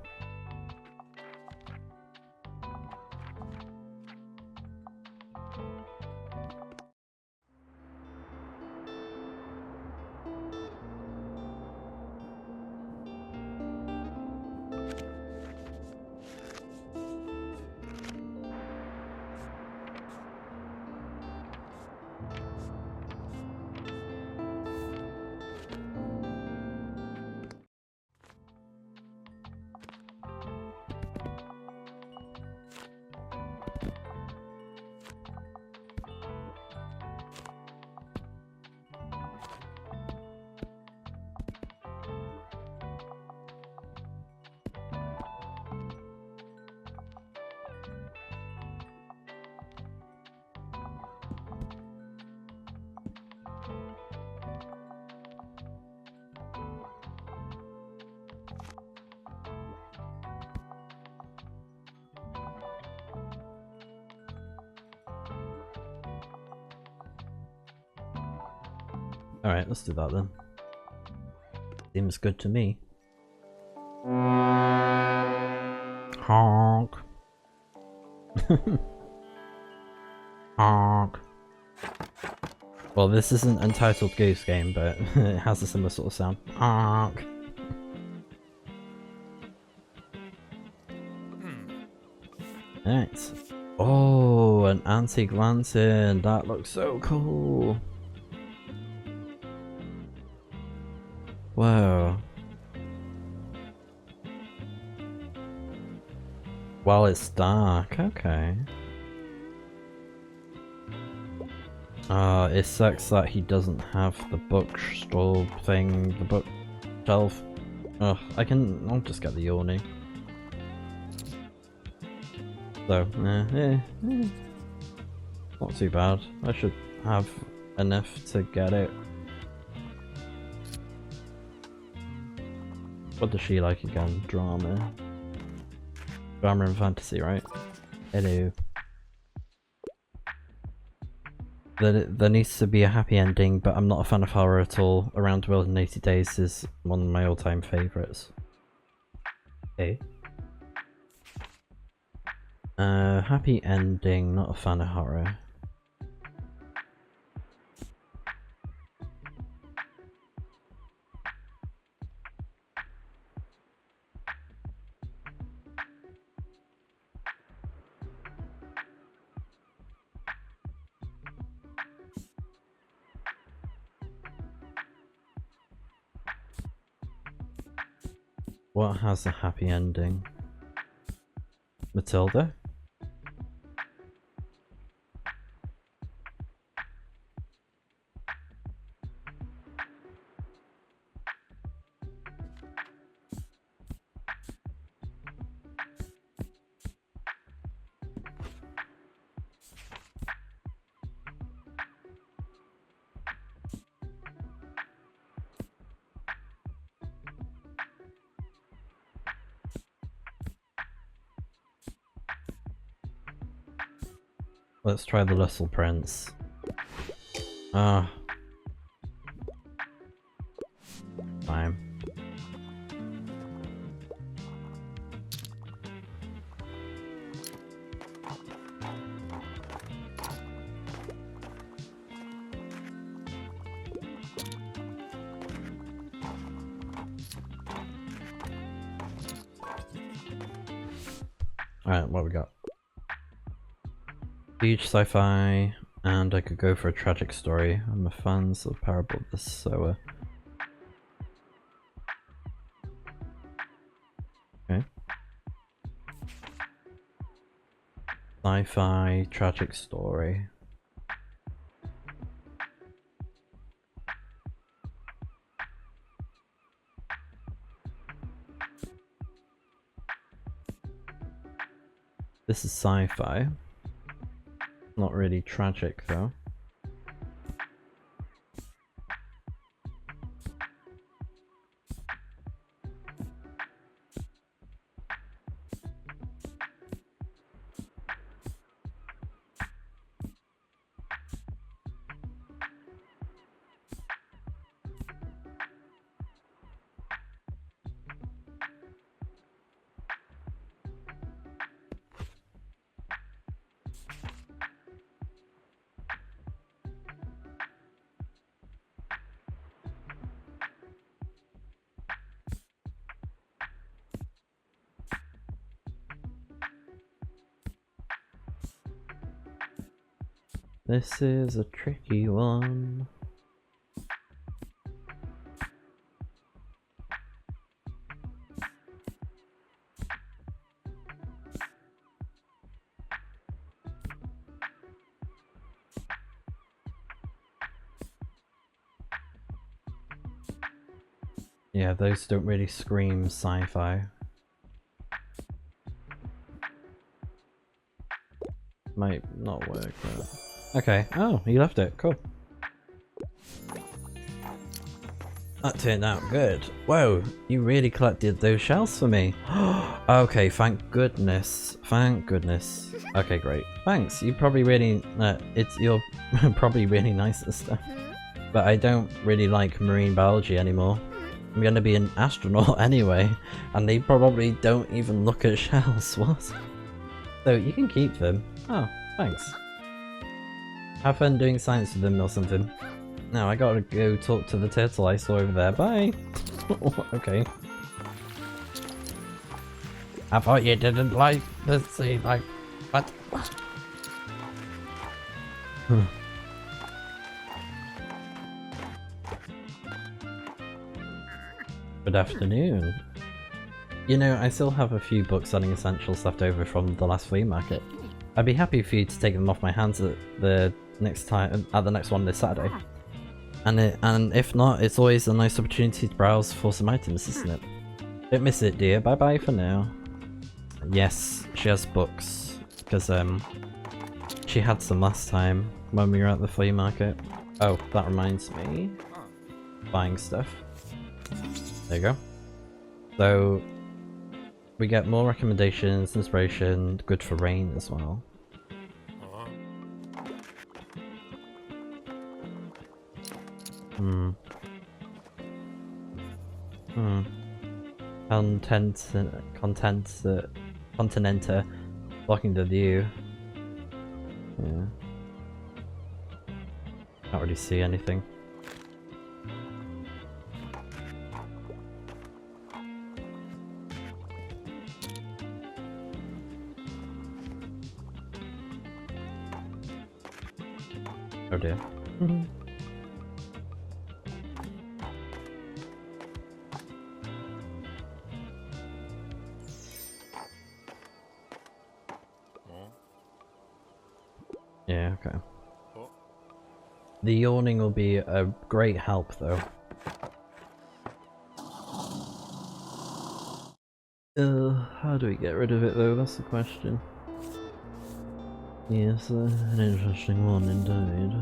Alright, let's do that then. Seems good to me. Honk. Honk. Well, this isn't Untitled Goose Game, but it has a similar sort of sound. Honk. Alright. Oh, an antique lantern. That looks so cool. Whoa. While it's dark, okay. It sucks that he doesn't have the bookstore thing, the bookshelf. Ugh, I'll just get the yawning. So, not too bad. I should have enough to get it. What does she like again? Drama. Drama and fantasy, right? Hello. There needs to be a happy ending, but I'm not a fan of horror at all. Around the World in 80 Days is one of my all-time favourites. Okay. Happy ending, not a fan of horror. What has a happy ending? Matilda? Let's try the Little Prince. Ah. Fine. Alright, what we got? Beach sci-fi, and I could go for a tragic story. I'm a fan of the Parable of the Sower. Okay. Sci-fi, tragic story. This is sci-fi. Not really tragic though. This is a tricky one. Yeah, those don't really scream sci-fi. Might not work, but... Okay. Oh, you left it. Cool. That turned out good. Whoa, you really collected those shells for me. Okay, thank goodness. Thank goodness. Okay, great. Thanks. You probably really... you're probably really nice and stuff. But I don't really like marine biology anymore. I'm gonna be an astronaut anyway, and they probably don't even look at shells. What? So you can keep them. Oh, thanks. Have fun doing science with them or something. Now I gotta go talk to the turtle I saw over there. Bye! Okay. I thought you didn't like the sea, like... What? Good afternoon. You know, I still have a few book selling essentials left over from the last flea market. I'd be happy for you to take them off my hands at the next one this Saturday. And if not, it's always a nice opportunity to browse for some items, isn't it? Don't miss it, dear. Bye bye for now. Yes, she has books because she had some last time when we were at the flea market. Oh, that reminds me. Buying stuff. There you go. So we get more recommendations, inspiration, good for rain as well. Continenta blocking the view. Yeah. Can't really see anything. Oh dear. Yeah, okay. The yawning will be a great help though. How do we get rid of it though? That's the question. Yes, an interesting one indeed.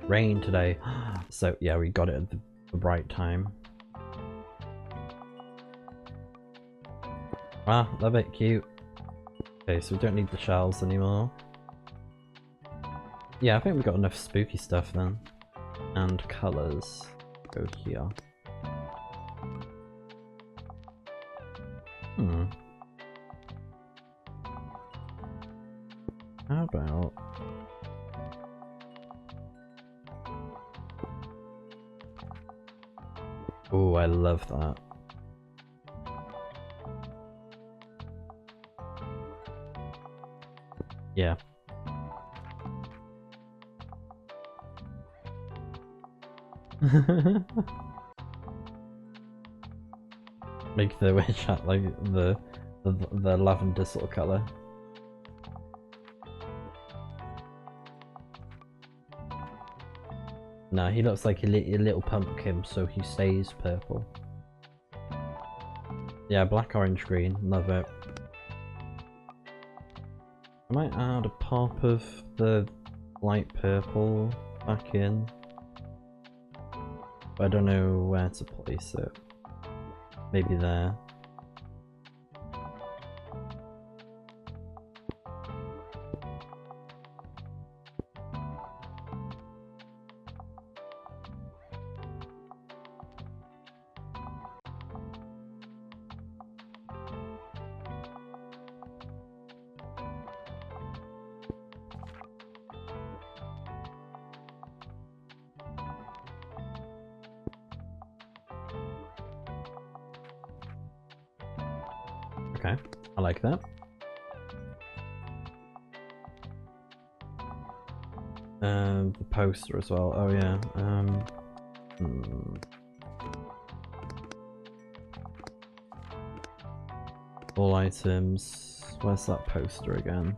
Rain today. So yeah, we got it at the right time. Ah, love it, cute. Okay, so we don't need the shells anymore. Yeah, I think we got enough spooky stuff then. And colours. Go here. How about... Oh, I love that. Yeah. Make the witch hat like the lavender sort of colour. No, he looks like a little pumpkin, so he stays purple. Yeah, black, orange, green. Love it. I might add a pop of the light purple back in. But I don't know where to place it. Maybe there. Okay, I like that. The poster as well. Oh yeah. All items. Where's that poster again?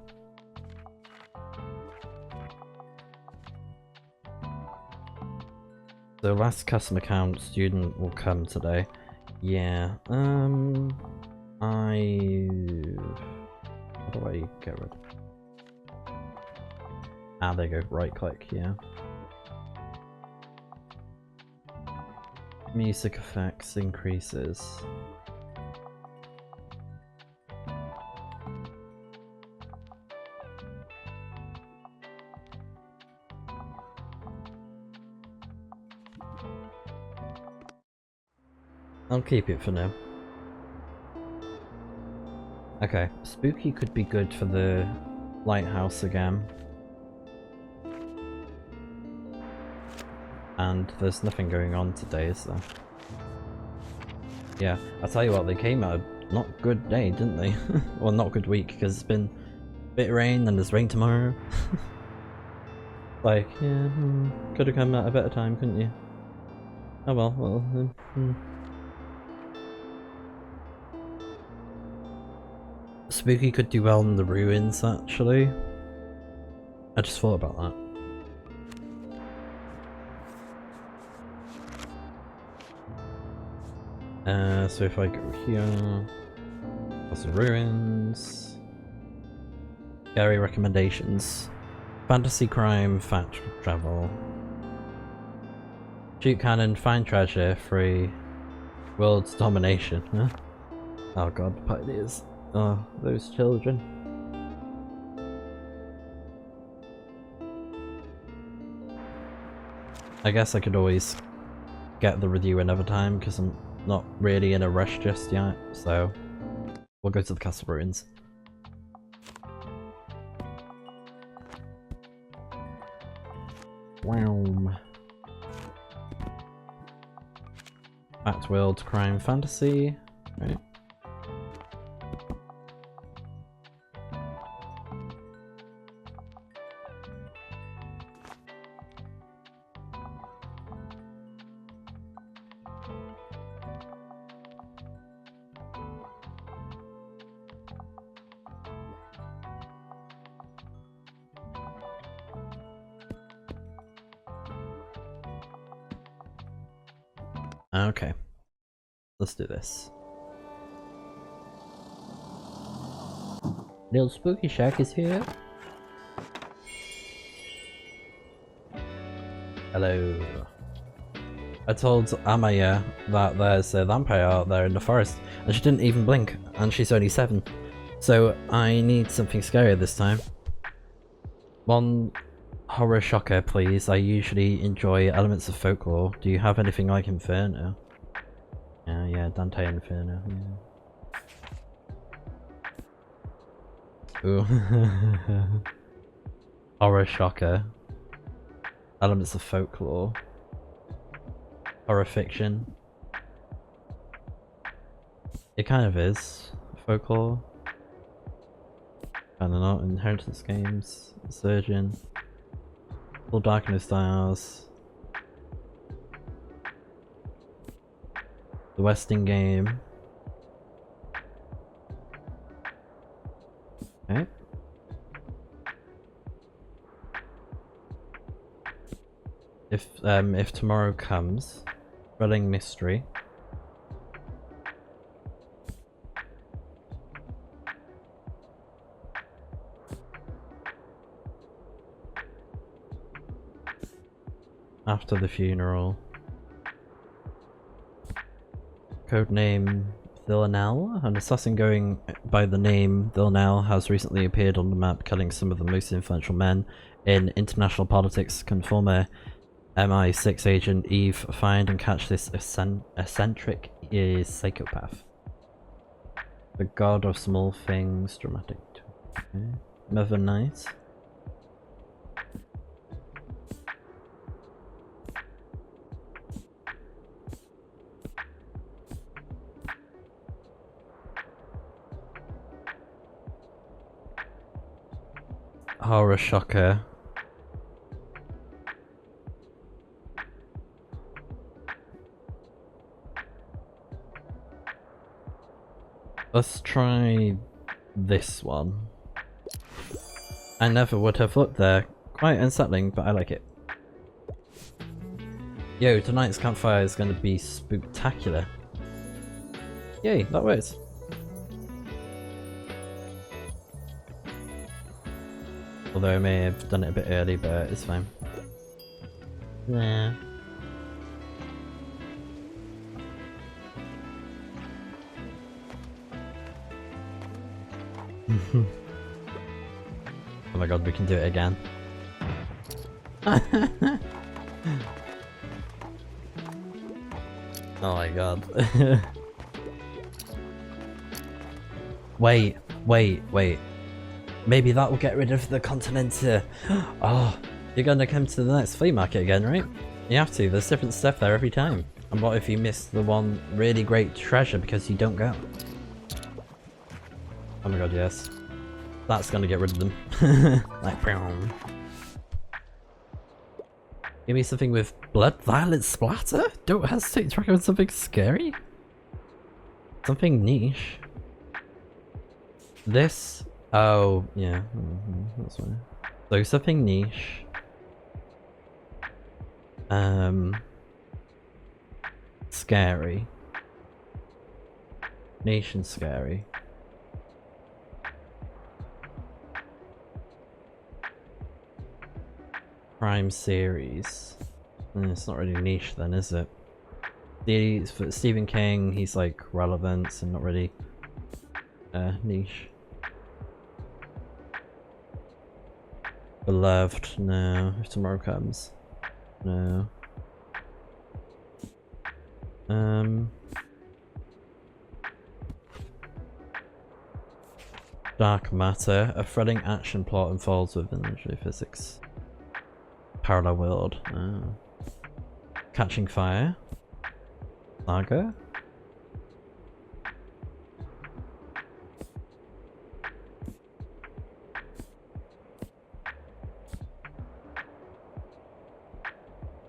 The last custom account student will come today. Yeah. How do I get rid of... Ah, there you go. Right click, yeah. Music effects increases. I'll keep it for now. Okay, spooky could be good for the lighthouse again. And there's nothing going on today, is there? Yeah, I'll tell you what, they came at a not good day, didn't they? Well, not good week, because it's been a bit of rain and there's rain tomorrow. Like, yeah, could have come at a better time, couldn't you? Oh well, Spooky could do well in the ruins, actually. I just thought about that. So if I go here, that's the ruins. Scary recommendations. Fantasy, crime, fact, travel. Shoot cannon, find treasure, free. World's domination. Huh? Oh god, pioneers. Oh, those children. I guess I could always get the review another time because I'm not really in a rush just yet, so we'll go to the castle ruins. Wow. Fact, world, crime, fantasy. Right. Okay, let's do this. Little Spooky Shack is here. Hello. I told Amaya that there's a vampire out there in the forest, and she didn't even blink, and she's only 7. So I need something scary this time. One horror shocker, please. I usually enjoy elements of folklore. Do you have anything like Inferno? Yeah, Dante Inferno, yeah. Ooh. Horror shocker. Elements of folklore. Horror fiction. It kind of is. Folklore. Kinda not. Inheritance games. Surgeon. Full Darkness Styles. The Westing game. Okay. If tomorrow comes, thrilling mystery. After the funeral. Codename Villanelle. An assassin going by the name Villanelle has recently appeared on the map, killing some of the most influential men in international politics. Can former MI6 agent Eve find and catch this eccentric psychopath. The god of small things, dramatic. Okay. Mother Knight. Horror shocker. Let's try this one. I never would have looked there. Quite unsettling, but I like it. Yo, tonight's campfire is going to be spooktacular. Yay, that works. Although I may have done it a bit early, but it's fine. Yeah. Oh my god, we can do it again. Oh my god. Wait. Maybe that will get rid of the Continenenta. Oh, you're gonna come to the next flea market again, right? You have to, there's different stuff there every time. And what if you miss the one really great treasure because you don't go? Oh my god, yes. That's gonna get rid of them. Like, boom. Give me something with blood, violent splatter? Don't hesitate to recommend something scary? Something niche. This? Oh, yeah. That's fine. So something niche. Scary. Niche and scary. Crime series. It's not really niche then, is it? For Stephen King, he's like relevant and not really niche. Beloved, no. If tomorrow comes, no. Dark Matter. A thrilling action plot unfolds within the physics. Parallel world. Oh. Catching Fire. Saga.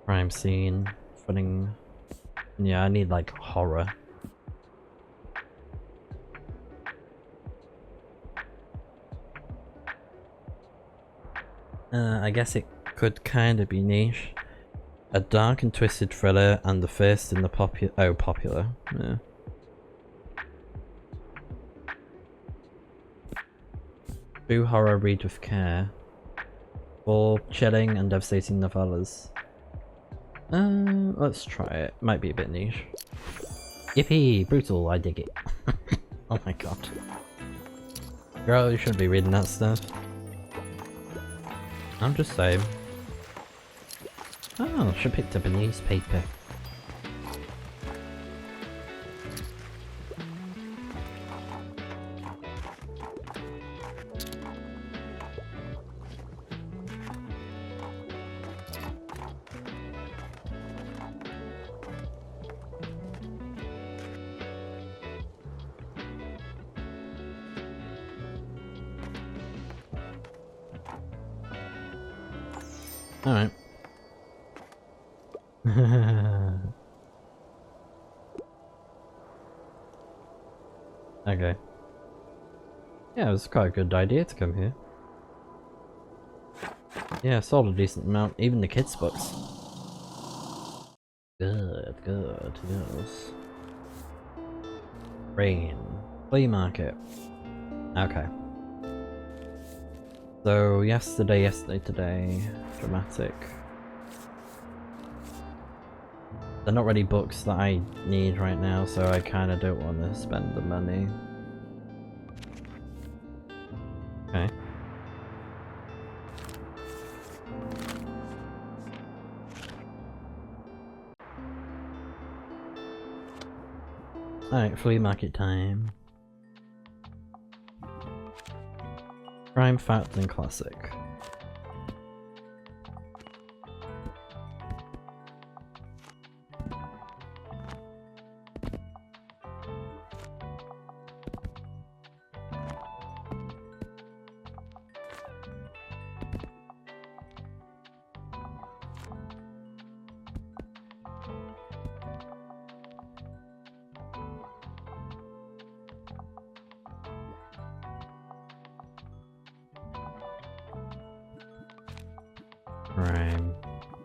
Crime scene. Thrilling. Yeah, I need like horror. I guess it could kind of be niche. A dark and twisted thriller and the first in the popular. Yeah. True horror read with care. 4 chilling and devastating novellas. Let's try it. Might be a bit niche. Yippee! Brutal, I dig it. Oh my god. Girl, you shouldn't be reading that stuff. I'm just saying. Oh, should have picked up a newspaper. Alright. Okay. Yeah, it was quite a good idea to come here. Yeah, sold a decent amount, even the kids' books. Good, yes. Rain. Flea market. Okay. So, yesterday, today. Dramatic. They're not really books that I need right now, so I kinda don't want to spend the money. Okay. Alright, flea market time. Crime, fact, and classic.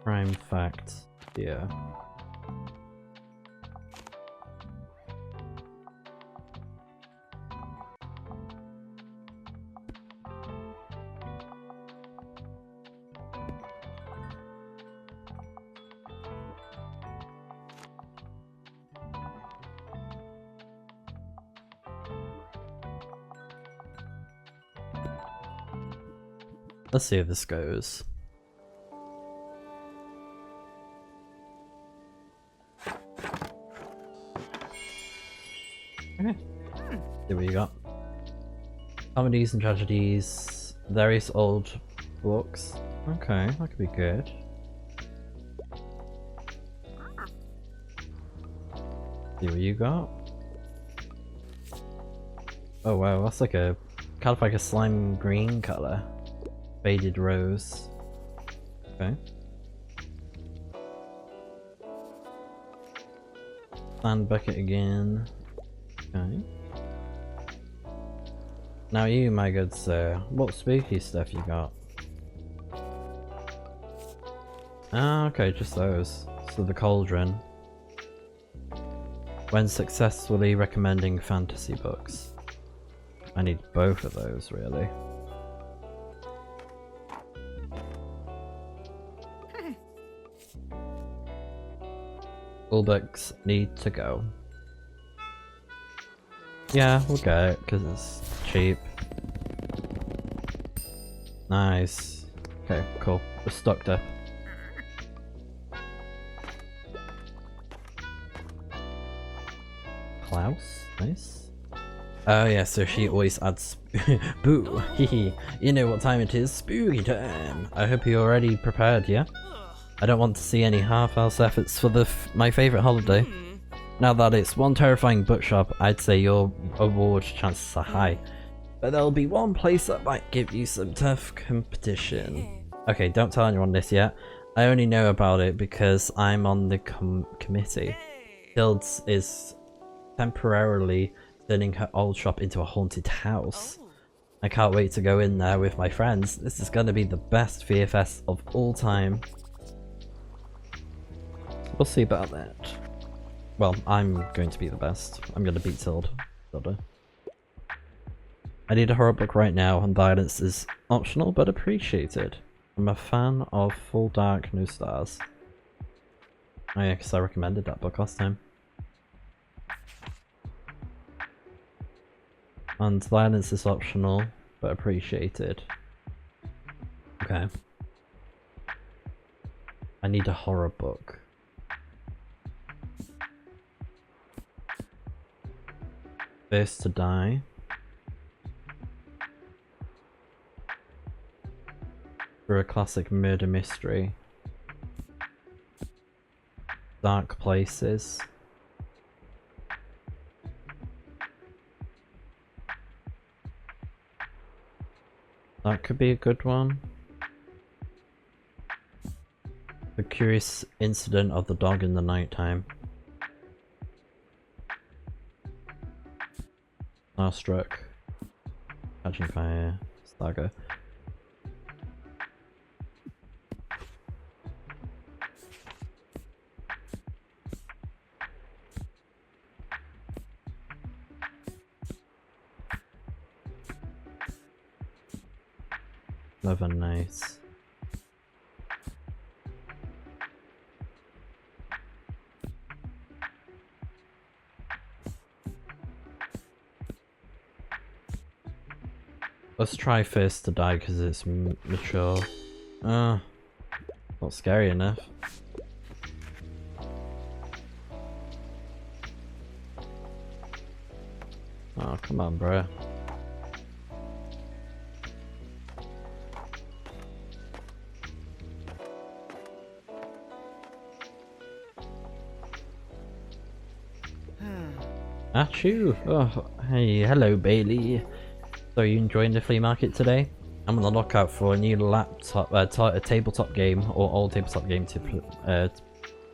Crime, fact, yeah. Let's see how this goes. Okay. See what you got. Comedies and tragedies, various old books. Okay, that could be good. See what you got. Oh wow, that's like a kind of like a slime green color. Faded rose. Okay. Sand bucket again. Okay. Now you, my good sir, what spooky stuff you got? Ah, okay, just those. So the cauldron. When successfully recommending fantasy books. I need both of those, really. All books need to go. Yeah, we'll get it, because it's cheap. Nice. Okay, cool. We're stocked up. Klaus? Nice. Oh yeah, so she always adds boo, hehe. You know what time it is, spooky time. I hope you're already prepared, yeah? I don't want to see any half-ass efforts for my favourite holiday. Now that it's one terrifying bookshop, I'd say your award chances are high. But there'll be one place that might give you some tough competition. Okay, don't tell anyone this yet. I only know about it because I'm on the committee. Guilds is temporarily turning her old shop into a haunted house. I can't wait to go in there with my friends. This is gonna be the best fear fest of all time. We'll see about that. Well, I'm going to be the best. I'm going to beat Tilda. I need a horror book right now, and violence is optional but appreciated. I'm a fan of Full Dark, No Stars. Oh yeah, because I recommended that book last time. And violence is optional but appreciated. Okay. I need a horror book. First to Die. For a classic murder mystery. Dark Places. That could be a good one. The Curious Incident of the Dog in the Nighttime. Starstruck. Catching Fire. Saga. Love and Nice. Let's try First to Die because it's mature. Not scary enough. Oh, come on, bro. Achoo! Oh, hey, hello, Bailey. So, are you enjoying the flea market today? I'm on the lookout for a new laptop, a tabletop game, or old tabletop game to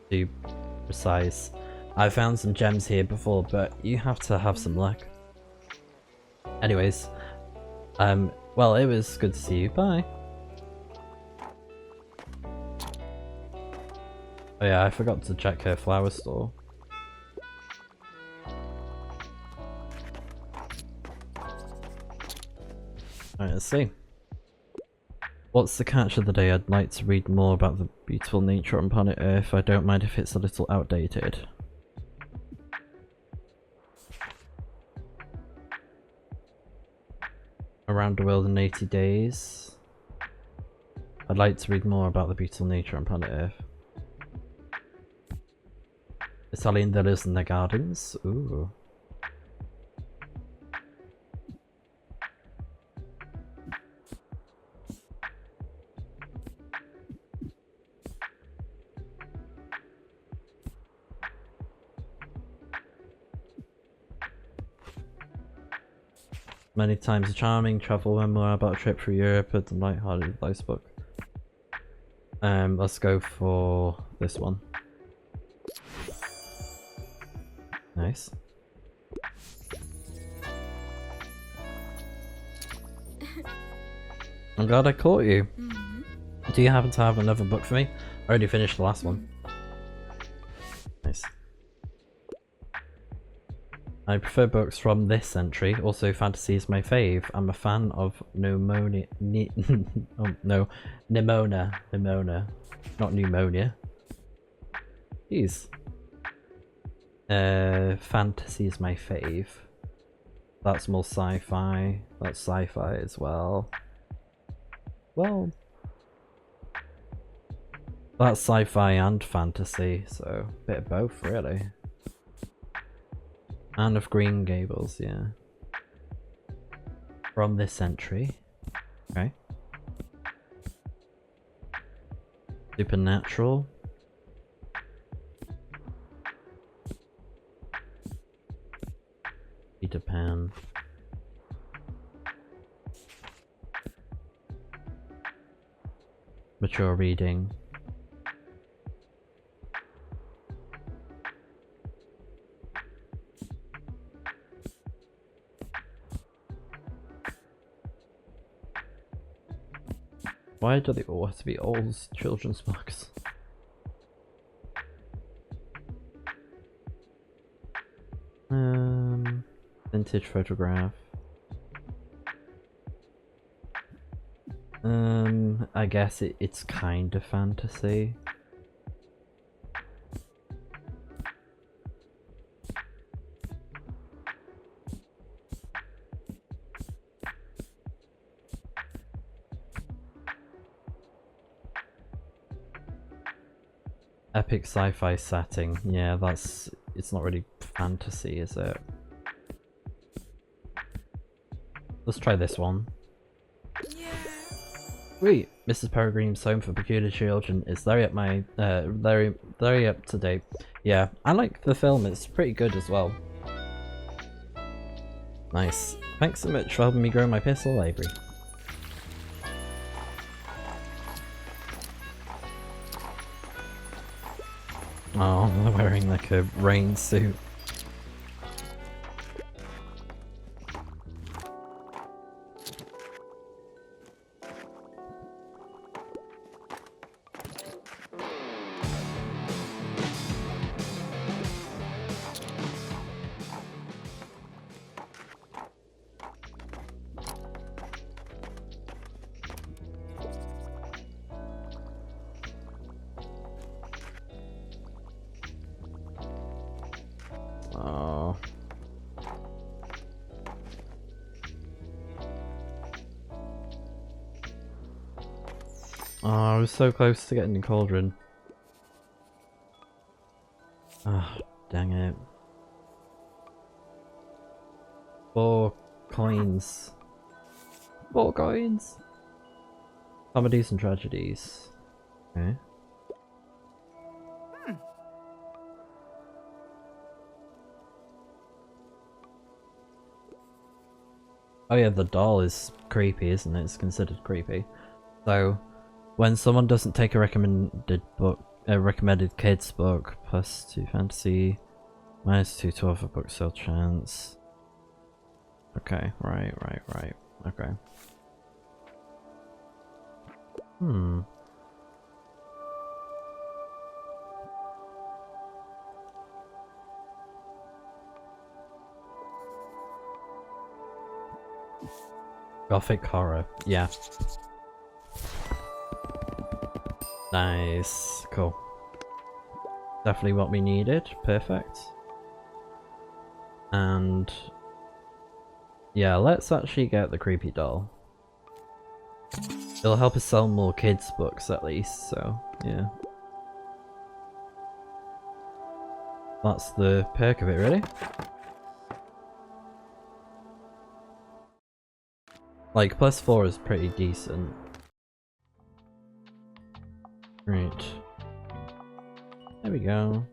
be precise. I found some gems here before, but you have to have some luck. Anyways, well, it was good to see you. Bye. Oh yeah, I forgot to check her flower store. Alright, let's see. What's the catch of the day? I'd like to read more about the beautiful nature on planet Earth. I don't mind if it's a little outdated. Around the World in 80 Days. I'd like to read more about the beautiful nature on planet Earth. Italian villas and their gardens. Ooh. Many times a charming travel memoir about a trip through Europe, a light-hearted advice book. Let's go for this one. Nice. I'm glad I caught you. Do you happen to have another book for me? I already finished the last one. Nice. I prefer books from this century. Also, fantasy is my fave. I'm a fan of Nimona. Nimona. Not pneumonia. Jeez. Fantasy is my fave. That's more sci-fi. That's sci-fi as well. Well, that's sci-fi and fantasy, so a bit of both, really. Anne of Green Gables, yeah. From this century. Okay. Supernatural. Peter Pan. Mature reading. Why do they all have to be old children's books? vintage photograph. I guess it's kind of fantasy. Epic sci-fi setting. Yeah, it's not really fantasy, is it? Let's try this one. Sweet! Mrs. Peregrine's Home for Peculiar Children is very up to date. Yeah, I like the film, it's pretty good as well. Nice. Thanks so much for helping me grow my personal library. Oh, they're wearing like a rain suit. Oh. Oh, I was so close to getting the cauldron. Ah, oh, dang it. 4 coins. 4 coins! Comedies and tragedies. Okay. Oh yeah, the doll is creepy, isn't it? It's considered creepy. So, when someone doesn't take a recommended kids book, +2 fantasy, -2 to other book sale chance. Okay, right. Okay. Gothic horror, yeah. Nice, cool. Definitely what we needed, perfect. And yeah, let's actually get the creepy doll. It'll help us sell more kids books at least, so yeah. That's the perk of it, really. Like, +4 is pretty decent. Right. There we go.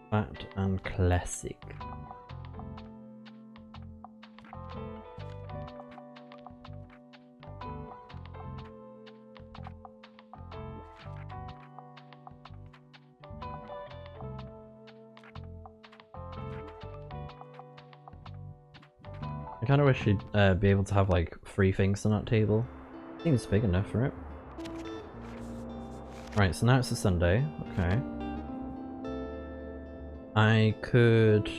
Fat and classic. I kinda wish you'd be able to have like 3 things on that table. Seems big enough for it. Right, so now it's a Sunday. Okay. I could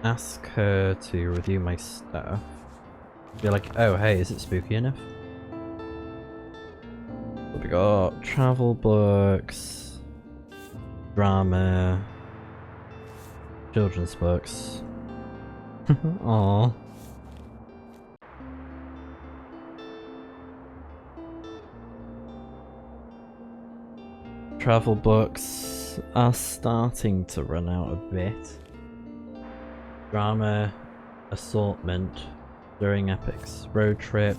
ask her to review my stuff. Be like, oh hey, is it spooky enough? What we got? Travel books, drama, children's books. Aww. Travel books are starting to run out a bit. Drama, assortment, during epics, road trip.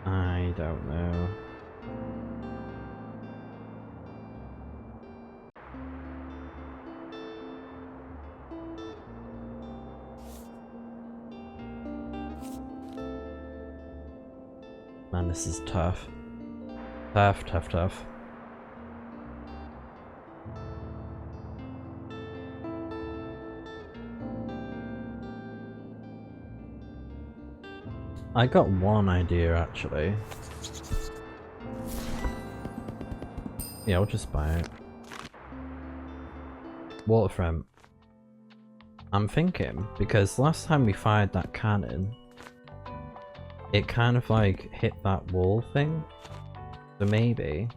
I don't know. Man, this is tough. Tough, tough, tough. I got one idea actually. Yeah, I'll just buy it. Waterfront. I'm thinking, because last time we fired that cannon, it kind of like hit that wall thing. So maybe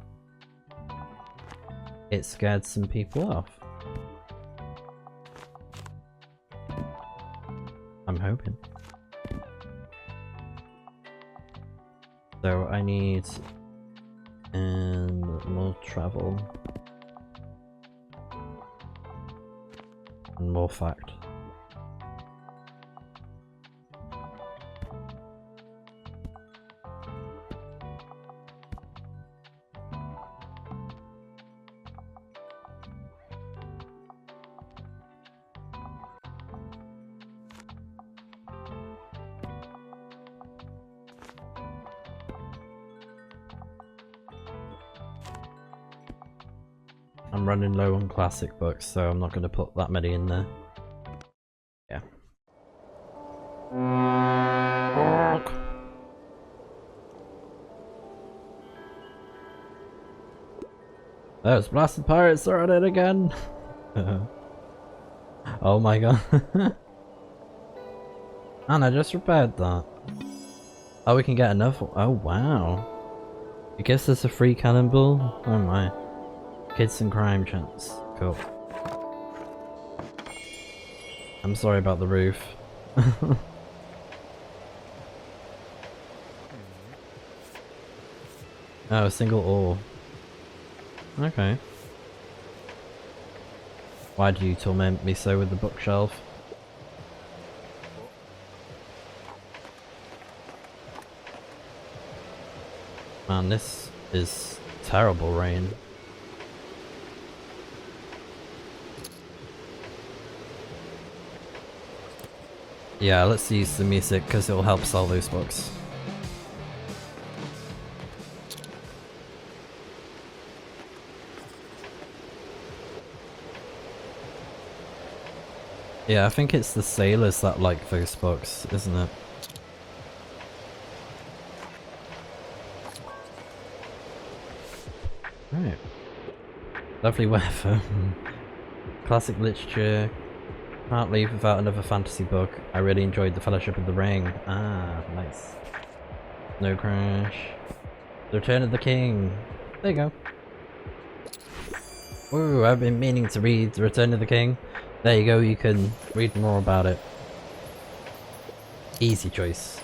it scared some people off. I'm hoping. So I need more travel and more fact. I'm running low on classic books, so I'm not going to put that many in there. Yeah. Those blasted pirates are at it again! Oh my god. And I just repaired that. Oh, we can get another. Oh wow. It gives us a free cannonball? Oh my. Kids and crime chance. Cool. I'm sorry about the roof. Oh, a single ore. Okay. Why do you torment me so with the bookshelf? Man, this is terrible rain. Yeah, let's use the music because it will help sell those books. Yeah, I think it's the sailors that like those books, isn't it? Right. Lovely weather. Classic literature. Can't leave without another fantasy book. I really enjoyed The Fellowship of the Ring. Ah, nice. No Crash. The Return of the King. There you go. Ooh, I've been meaning to read The Return of the King. There you go, you can read more about it. Easy choice.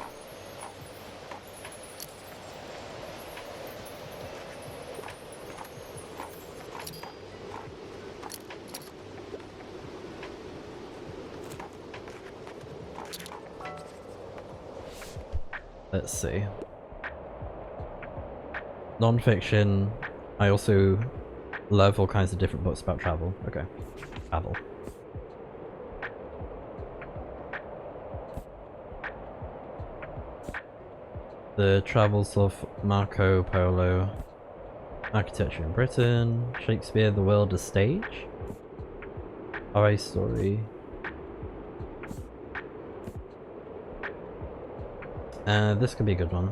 Let's see. Non-fiction. I also love all kinds of different books about travel. Okay. Travel. The Travels of Marco Polo. Architecture in Britain. Shakespeare, The World as Stage. Our Story. This could be a good one.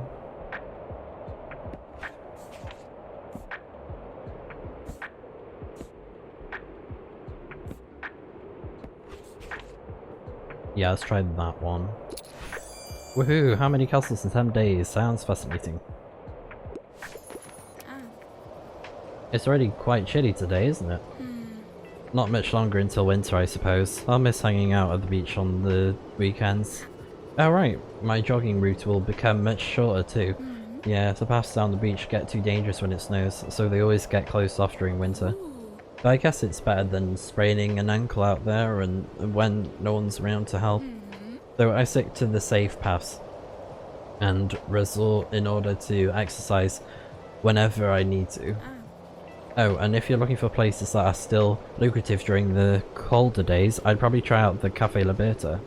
Yeah, let's try that one. Woohoo! How many castles in 10 days? Sounds fascinating. It's already quite chilly today, isn't it? Not much longer until winter, I suppose. I'll miss hanging out at the beach on the weekends. Oh right, my jogging route will become much shorter too. Yeah, the paths down the beach get too dangerous when it snows, so they always get closed off during winter. But I guess it's better than spraining an ankle out there and when no one's around to help. So I stick to the safe paths and resort in order to exercise whenever I need to. Oh, and if you're looking for places that are still lucrative during the colder days, I'd probably try out the Cafe Liberta.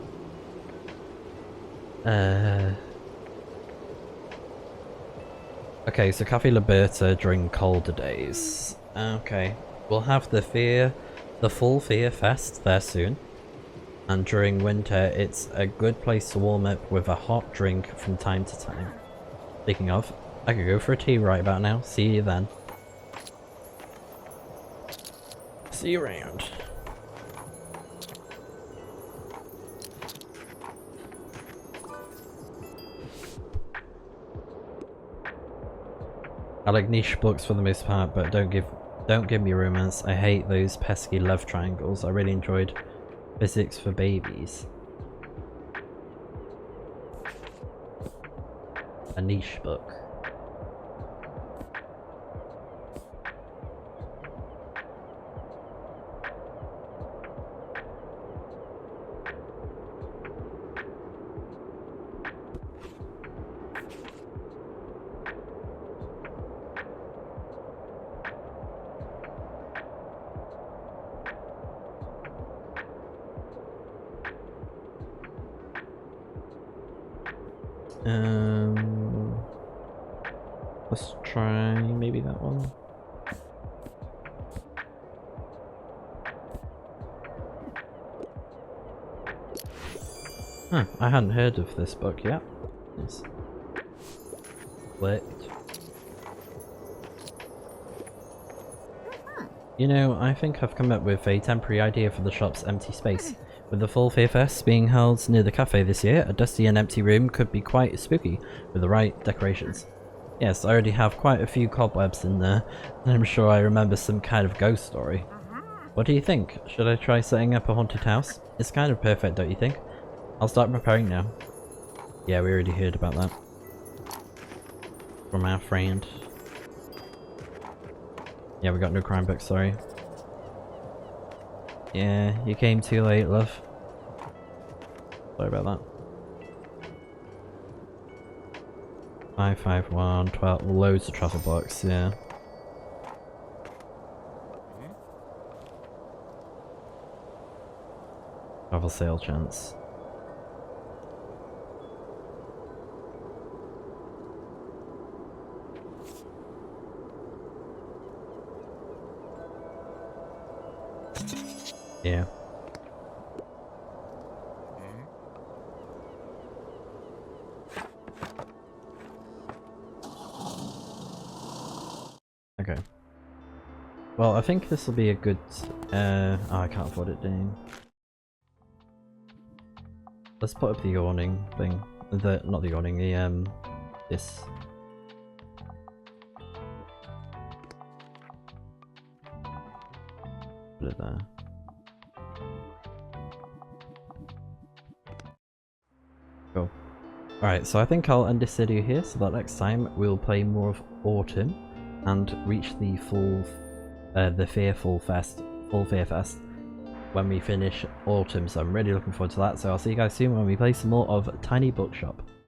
Okay, so Cafe Liberta during colder days. Okay, we'll have the full Fear Fest there soon. And during winter, it's a good place to warm up with a hot drink from time to time. Speaking of, I could go for a tea right about now. See you then. See you around. I like niche books for the most part, but don't give me romance. I hate those pesky love triangles. I really enjoyed Physics for Babies. A niche book. Let's try maybe that one. Huh, I hadn't heard of this book yet. Nice. Clicked. You know, I think I've come up with a temporary idea for the shop's empty space. With the full Fear Fest being held near the cafe this year, a dusty and empty room could be quite spooky with the right decorations. Yes, I already have quite a few cobwebs in there, and I'm sure I remember some kind of ghost story. What do you think? Should I try setting up a haunted house? It's kind of perfect, don't you think? I'll start preparing now. Yeah, we already heard about that from our friend. Yeah, we got no crime book, sorry. Yeah, you came too late, love. Sorry about that. 551, 12, loads of travel books, yeah. Travel sale chance. Yeah. Okay. Well, I think this will be a good... oh, I can't afford it, dang. Let's put up the awning thing. Not the awning, the, this. Put it there. Cool. Alright, so I think I'll end this video here, so that next time we'll play more of Autumn and reach the full Full Fear Fest when we finish Autumn, so I'm really looking forward to that. So I'll see you guys soon when we play some more of Tiny Bookshop.